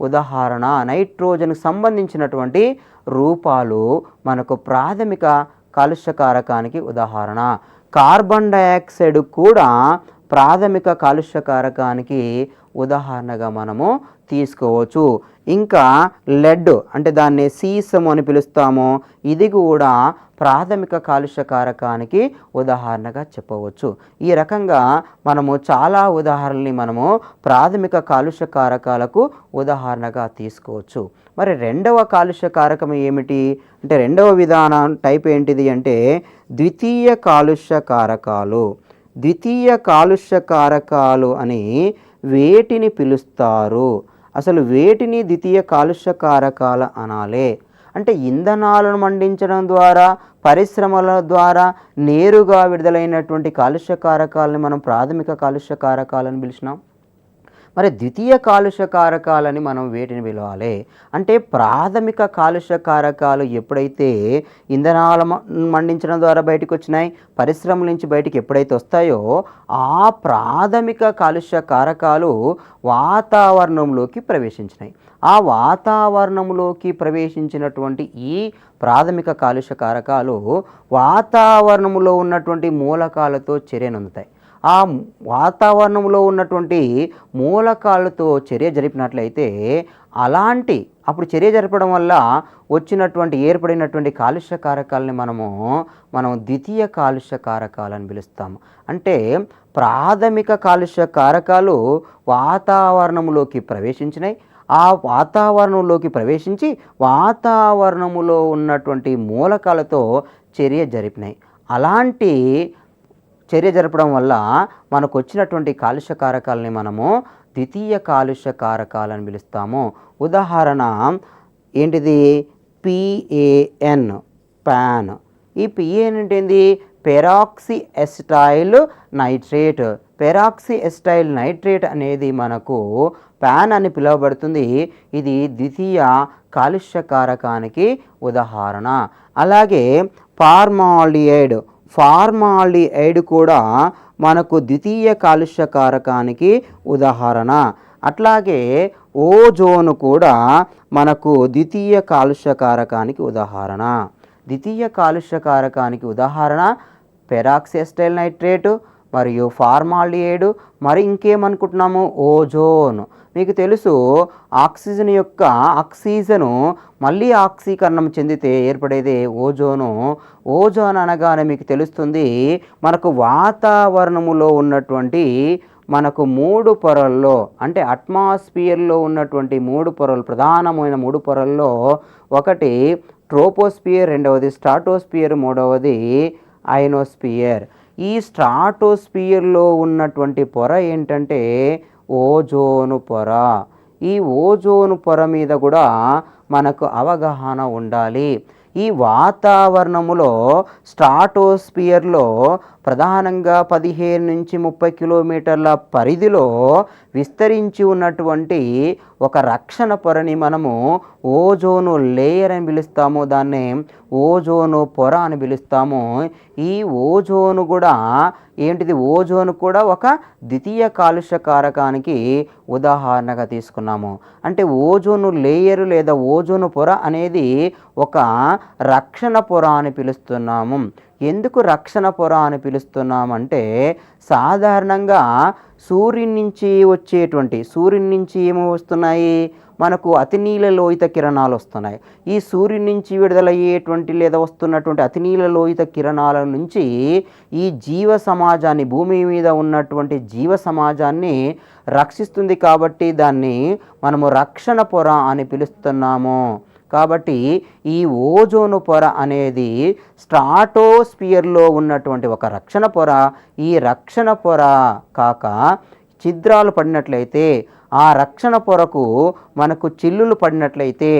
ఉదాహరణ. నైట్రోజన్కి సంబంధించినటువంటి రూపాలు మనకు ప్రాథమిక కాలుష్య కారకానికి ఉదాహరణ. కార్బన్ డయాక్సైడ్ కూడా ప్రాథమిక కాలుష్య కారకానికి ఉదాహరణగా మనము తీసుకోవచ్చు. ఇంకా లెడ్ అంటే దాన్ని సీసము అని పిలుస్తాము, ఇది కూడా ప్రాథమిక కాలుష్య కారకానికి ఉదాహరణగా చెప్పవచ్చు. ఈ రకంగా మనము చాలా ఉదాహరణల్ని మనము ప్రాథమిక కాలుష్య కారకాలకు ఉదాహరణగా తీసుకోవచ్చు. మరి రెండవ కాలుష్య కారకం ఏమిటి అంటే, రెండవ విధానం టైప్ ఏంటిది అంటే ద్వితీయ కాలుష్య కారకాలు. ద్వితీయ కాలుష్య కారకాలు అని వేటిని పిలుస్తారు? అసలు వేటిని ద్వితీయ కాలుష్య కారకాలు అనాలే అంటే, ఇంధనాలను మండించడం ద్వారా, పరిశ్రమల ద్వారా నేరుగా విడుదలైనటువంటి కాలుష్య కారకాలని మనం ప్రాథమిక కాలుష్య కారకాలని పిలిచినాం. మరి ద్వితీయ కాలుష్య కారకాలని మనం వేటిని పిలవాలి అంటే, ప్రాథమిక కాలుష్య కారకాలు ఎప్పుడైతే ఇంధనాల మండించడం ద్వారా బయటకు వచ్చినాయి, పరిశ్రమల నుంచి బయటికి ఎప్పుడైతే వస్తాయో ఆ ప్రాథమిక కాలుష్య కారకాలు వాతావరణంలోకి ప్రవేశించినాయి. ఆ వాతావరణంలోకి ప్రవేశించినటువంటి ఈ ప్రాథమిక కాలుష్య కారకాలు వాతావరణంలో ఉన్నటువంటి మూలకాలతో చర్యనొందుతాయి. ఆ వాతావరణంలో ఉన్నటువంటి మూలకాలతో చర్య జరిపినట్లయితే అప్పుడు చర్య జరపడం వల్ల ఏర్పడినటువంటి కాలుష్య కారకాలని మనం ద్వితీయ కాలుష్య కారకాలని పిలుస్తాము. అంటే ప్రాథమిక కాలుష్య కారకాలు వాతావరణంలోకి ప్రవేశించినాయి. ఆ వాతావరణంలోకి ప్రవేశించి వాతావరణములో ఉన్నటువంటి మూలకాలతో చర్య జరిపినాయి. అలాంటి చర్య జరపడం వల్ల మనకు వచ్చినటువంటి కాలుష్య కారకాలని మనము ద్వితీయ కాలుష్య కారకాలని పిలుస్తాము. ఉదాహరణ ఏంటిది? PAN, pan. ఈ PAN అంటే ఏంది? Peroxy acetyl nitrate. Peroxy acetyl nitrate అనేది మనకు ప్యాన్ అని పిలువబడుతుంది. ఇది ద్వితీయ కాలుష్య కారకానికి ఉదాహరణ. అలాగే ఫార్మాల్డిహైడ్ కూడా మనకు ద్వితీయ కాలుష్య కారకానికి ఉదాహరణ. అట్లాగే ఓజోన్ కూడా మనకు ద్వితీయ కాలుష్య కారకానికి ఉదాహరణ. ద్వితీయ కాలుష్య కారకానికి ఉదాహరణ పెరాక్సీ ఎసిటైల్ నైట్రేట్ మరియు ఫార్మాల్డిహైడ్. మరి ఇంకేమనుకుంటున్నాము? ఓజోన్. మీకు తెలుసు, ఆక్సిజను మళ్ళీ ఆక్సీకరణం చెందితే ఏర్పడేదే ఓజోను. ఓజోన్ అనగానే మీకు తెలుస్తుంది, మనకు వాతావరణములో ఉన్నటువంటి మనకు 3 పొరల్లో అంటే అట్మాస్ఫియర్లో ఉన్నటువంటి 3 పొరలు, ప్రధానమైన 3 పొరల్లో ఒకటి ట్రోపోస్ఫియర్, రెండవది స్ట్రాటోస్ఫియర్, మూడవది అయనోస్ఫియర్. ఈ స్ట్రాటోస్ఫియర్లో ఉన్నటువంటి పొర ఏంటంటే ఓజోను పొర. ఈ ఓజోను పొర మీద కూడా మనకు అవగాహన ఉండాలి. ఈ వాతావరణములో స్ట్రాటోస్ఫియర్లో ప్రధానంగా 15 నుంచి 30 కిలోమీటర్ల పరిధిలో విస్తరించి ఉన్నటువంటి ఒక రక్షణ పొరని మనము ఓజోను లేయర్ అని పిలుస్తాము. దాన్నే ఓజోను పొర అని పిలుస్తాము. ఈ ఓజోను కూడా ఏంటిది? ఓజోను కూడా ఒక ద్వితీయ కాలుష్య కారకానికి ఉదాహరణగా తీసుకున్నాము. అంటే ఓజోను లేయరు లేదా ఓజోను పొర అనేది ఒక రక్షణ పొర అని పిలుస్తున్నాము. ఎందుకు రక్షణ పొర అని పిలుస్తున్నామంటే, సాధారణంగా సూర్యుని నుంచి ఏమో వస్తున్నాయి? మనకు అతినీల లోహిత కిరణాలు వస్తున్నాయి. ఈ సూర్యుని నుంచి విడుదలయ్యేటువంటి లేదా వస్తున్నటువంటి అతినీల లోహిత కిరణాల నుంచి ఈ జీవ సమాజాన్ని, భూమి మీద ఉన్నటువంటి జీవ సమాజాన్ని రక్షిస్తుంది. కాబట్టి దాన్ని మనము రక్షణ పొర అని పిలుస్తున్నాము. కాబట్టి ఈ ఓజోను పొర అనేది స్ట్రాటోస్ఫియర్లో ఉన్నటువంటి ఒక రక్షణ పొర. ఈ రక్షణ పొర కాక ఛిద్రాలు పడినట్లయితే, ఆ రక్షణ పొరకు మనకు చిల్లులు పడినట్లయితే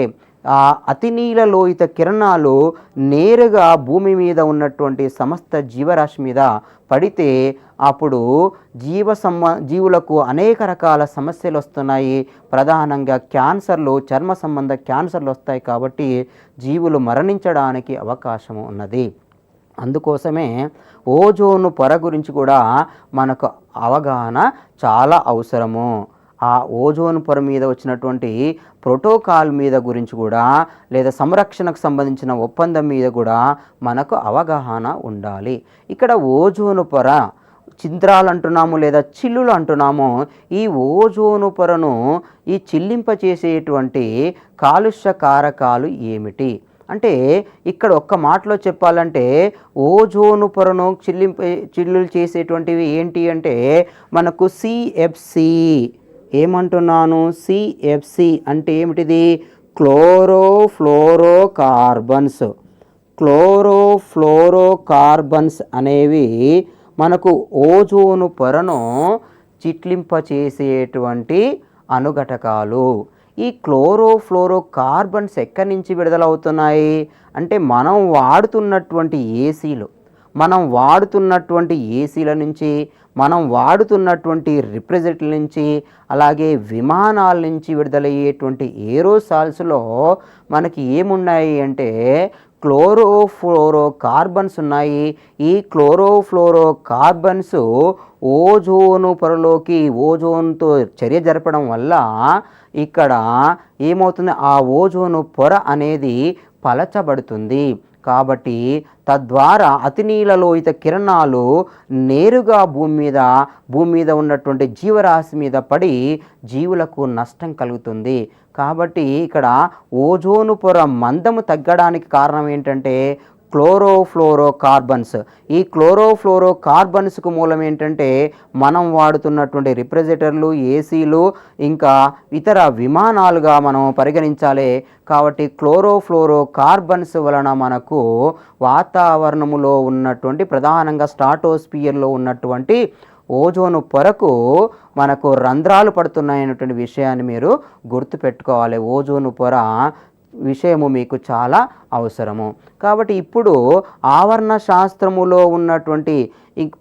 అతినీల లోహిత కిరణాలు నేరుగా భూమి మీద ఉన్నటువంటి సమస్త జీవరాశి మీద పడితే అప్పుడు జీవులకు అనేక రకాల సమస్యలు వస్తున్నాయి. ప్రధానంగా క్యాన్సర్లు, చర్మ సంబంధ క్యాన్సర్లు వస్తాయి. కాబట్టి జీవులు మరణించడానికి అవకాశం ఉన్నది. అందుకోసమే ఓజోను పొర గురించి కూడా మనకు అవగాహన చాలా అవసరము. ఆ ఓజోన్ పొర మీద వచ్చినటువంటి ప్రోటోకాల్ మీద గురించి కూడా, లేదా సంరక్షణకు సంబంధించిన ఒప్పందం మీద కూడా మనకు అవగాహన ఉండాలి. ఇక్కడ ఓజోను పొర ఛిద్రాలు అంటున్నాము లేదా చిల్లులు అంటున్నాము. ఈ ఓజోను పొరను ఈ చిల్లింపచేసేటువంటి కాలుష్య కారకాలు ఏమిటి అంటే, ఇక్కడ ఒక్క మాటలో చెప్పాలంటే ఓజోను పొరను చిల్లులు చేసేటువంటివి ఏంటి అంటే మనకు సిఎఫ్సి. ఏమంటున్నాను? సిఎఫ్సి అంటే ఏమిటిది? క్లోరోఫ్లోరోకార్బన్స్. క్లోరోఫ్లోరోకార్బన్స్ అనేవి మనకు ఓజోను పొరను చిట్లింపచేసేటువంటి అణుఘటకాలు. ఈ క్లోరోఫ్లోరోకార్బన్స్ ఎక్కడి నుంచి విడుదలవుతున్నాయి అంటే మనం వాడుతున్నటువంటి ఏసీల నుంచి, మనం వాడుతున్నటువంటి రిఫ్రిజిరేటర్ల నుంచి, అలాగే విమానాల నుంచి విడుదలయ్యేటువంటి ఏరోసాల్స్లో మనకి ఏమున్నాయి అంటే క్లోరోఫ్లోరోకార్బన్స్ ఉన్నాయి. ఈ క్లోరోఫ్లోరోకార్బన్స్ ఓజోను పొరలోకి ఓజోన్తో చర్య జరపడం వల్ల ఇక్కడ ఏమవుతుంది? ఆ ఓజోను పొర అనేది పలచబడుతుంది. కాబట్టి తద్వారా అతినీల లోహిత కిరణాలు నేరుగా భూమి మీద ఉన్నటువంటి జీవరాశి మీద పడి జీవులకు నష్టం కలుగుతుంది. కాబట్టి ఇక్కడ ఓజోను పొర మందము తగ్గడానికి కారణం ఏంటంటే క్లోరోఫ్లోరోకార్బన్స్. ఈ క్లోరోఫ్లోరోకార్బన్స్కు మూలం ఏంటంటే మనం వాడుతున్నటువంటి రిఫ్రిజిరేటర్లు, ఏసీలు, ఇంకా ఇతర విమానాలుగా మనం పరిగణించాలి. కాబట్టి క్లోరోఫ్లోరోకార్బన్స్ వలన మనకు వాతావరణములో ఉన్నటువంటి ప్రధానంగా స్ట్రాటోస్ఫియర్లో ఉన్నటువంటి ఓజోను పొరకు మనకు రంధ్రాలు పడుతున్నాయనేటువంటి విషయాన్ని మీరు గుర్తుపెట్టుకోవాలి. ఓజోను పొర విషయము మీకు చాలా అవసరము. కాబట్టి ఇప్పుడు ఆవరణ శాస్త్రములో ఉన్నటువంటి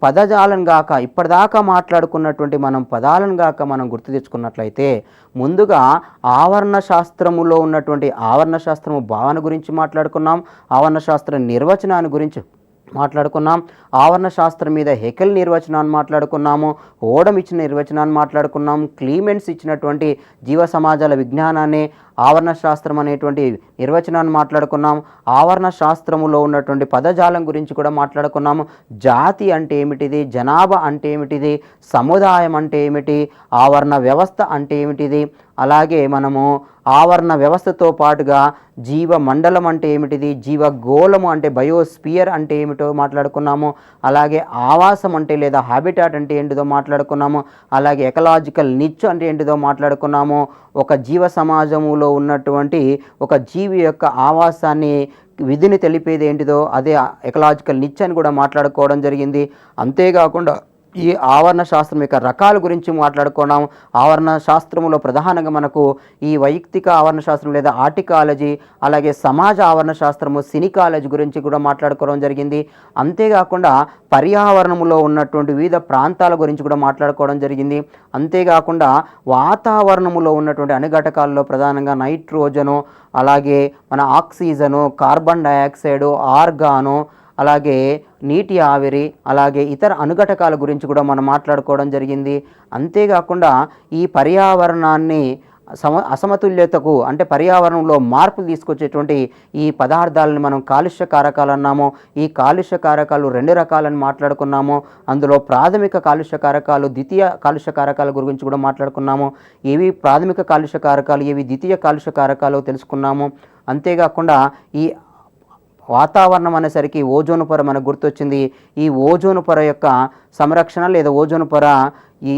పదజాలం గాక ఇప్పటిదాకా మాట్లాడుకున్నటువంటి పదాలను గాక మనం గుర్తు తెచ్చుకున్నట్లయితే, ముందుగా ఆవరణ శాస్త్రములో ఉన్నటువంటి ఆవరణ శాస్త్రము భావన గురించి మాట్లాడుకున్నాం, ఆవరణ శాస్త్ర నిర్వచనాన్ని గురించి మాట్లాడుకున్నాం, ఆవరణ శాస్త్రం మీద హెకెల్ నిర్వచనాన్ని మాట్లాడుకున్నాము, ఓడమ్ ఇచ్చిన నిర్వచనాన్ని మాట్లాడుకున్నాం, క్లీమెన్స్ ఇచ్చినటువంటి జీవ సమాజాల విజ్ఞానాన్ని ఆవరణ శాస్త్రం అనేటువంటి నిర్వచనాన్ని మాట్లాడుకున్నాం. ఆవరణ శాస్త్రములో ఉన్నటువంటి పదజాలం గురించి కూడా మాట్లాడుకున్నాము. జాతి అంటే ఏమిటిది, జనాభా అంటే ఏమిటిది, సముదాయం అంటే ఏమిటి, ఆవరణ వ్యవస్థ అంటే ఏమిటిది, అలాగే మనము ఆవరణ వ్యవస్థతో పాటుగా జీవ మండలం అంటే ఏమిటిది, జీవగోళము అంటే బయోస్పియర్ అంటే ఏమిటో మాట్లాడుకున్నాము. అలాగే ఆవాసం అంటే లేదా హ్యాబిటాట్ అంటే ఏంటిదో మాట్లాడుకున్నాము. అలాగే ఎకలాజికల్ నిచ్ అంటే ఏంటిదో మాట్లాడుకున్నాము. ఒక జీవ సమాజములో ఉన్నటువంటి ఒక జీవి యొక్క ఆవాసాన్ని విధిని తెలిపేది ఏంటిదో అదే ఎకలాజికల్ నిచ్ అని కూడా మాట్లాడుకోవడం జరిగింది. అంతేకాకుండా ఈ ఆవరణ శాస్త్రం యొక్క రకాల గురించి మాట్లాడుకున్నాం. ఆవరణ శాస్త్రంలో ప్రధానంగా మనకు ఈ వైయక్తిక ఆవరణ శాస్త్రం లేదా ఆర్టికాలజీ, అలాగే సమాజ ఆవరణ శాస్త్రము సినికాలజీ గురించి కూడా మాట్లాడుకోవడం జరిగింది. అంతేకాకుండా పర్యావరణంలో ఉన్నటువంటి వివిధ ప్రాంతాల గురించి కూడా మాట్లాడుకోవడం జరిగింది. అంతేకాకుండా వాతావరణంలో ఉన్నటువంటి అణుఘటకాల్లో ప్రధానంగా నైట్రోజను, అలాగే మన ఆక్సిజను, కార్బన్ డయాక్సైడు, ఆర్గాను, అలాగే నీటి ఆవిరి, అలాగే ఇతర అణుఘటకాల గురించి కూడా మనం మాట్లాడుకోవడం జరిగింది. అంతేకాకుండా ఈ పర్యావరణాన్ని అసమతుల్యతకు అంటే పర్యావరణంలో మార్పులు తీసుకొచ్చేటువంటి ఈ పదార్థాలను మనం కాలుష్య కారకాలు అన్నాము. ఈ కాలుష్య కారకాలు 2 రకాలని మాట్లాడుకున్నాము. అందులో ప్రాథమిక కాలుష్య కారకాలు, ద్వితీయ కాలుష్య కారకాల గురించి కూడా మాట్లాడుకున్నాము. ఏవి ప్రాథమిక కాలుష్య కారకాలు, ఏవి ద్వితీయ కాలుష్య కారకాలు తెలుసుకున్నాము. అంతేకాకుండా ఈ వాతావరణం అనేసరికి ఓజోను పొర మనకు గుర్తొచ్చింది. ఈ ఓజోను పొర యొక్క సంరక్షణ లేదా ఓజోను పొర ఈ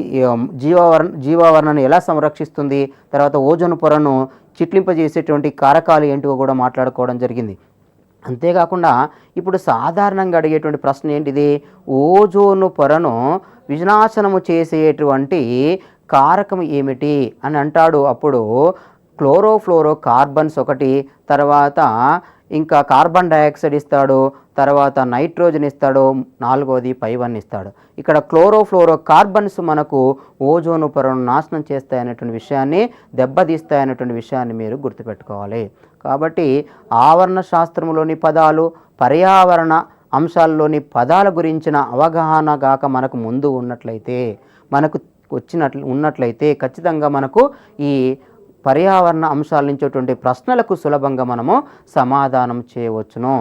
జీవావరణను ఎలా సంరక్షిస్తుంది, తర్వాత ఓజోను పొరను చిట్లింపజేసేటువంటి కారకాలు ఏంటివో కూడా మాట్లాడుకోవడం జరిగింది. అంతేకాకుండా ఇప్పుడు సాధారణంగా అడిగేటువంటి ప్రశ్న ఏంటిది, ఓజోను పొరను వినాశనము చేసేటువంటి కారకం ఏమిటి అని అంటాడు. అప్పుడు క్లోరోఫ్లోరో కార్బన్స్ ఒకటి, తర్వాత ఇంకా కార్బన్ డయాక్సైడ్ ఇస్తాడు, తర్వాత నైట్రోజన్ ఇస్తాడు, నాలుగోది పైవన్నీ ఇస్తాడు. ఇక్కడ క్లోరోఫ్లోరో కార్బన్స్ మనకు ఓజోను పొరను నాశనం చేస్తాయనేటువంటి విషయాన్ని, దెబ్బతీస్తాయనేటువంటి విషయాన్ని మీరు గుర్తుపెట్టుకోవాలి. కాబట్టి ఆవరణ శాస్త్రంలోని పదాలు, పర్యావరణ అంశాల్లోని పదాల గురించిన అవగాహన గాక మనకు ముందు ఉన్నట్లయితే, మనకు ఉన్నట్లయితే ఖచ్చితంగా మనకు ఈ పర్యావరణ అంశాల నుంచి ప్రశ్నలకు సులభంగా మనము సమాధానం చేయవచ్చును.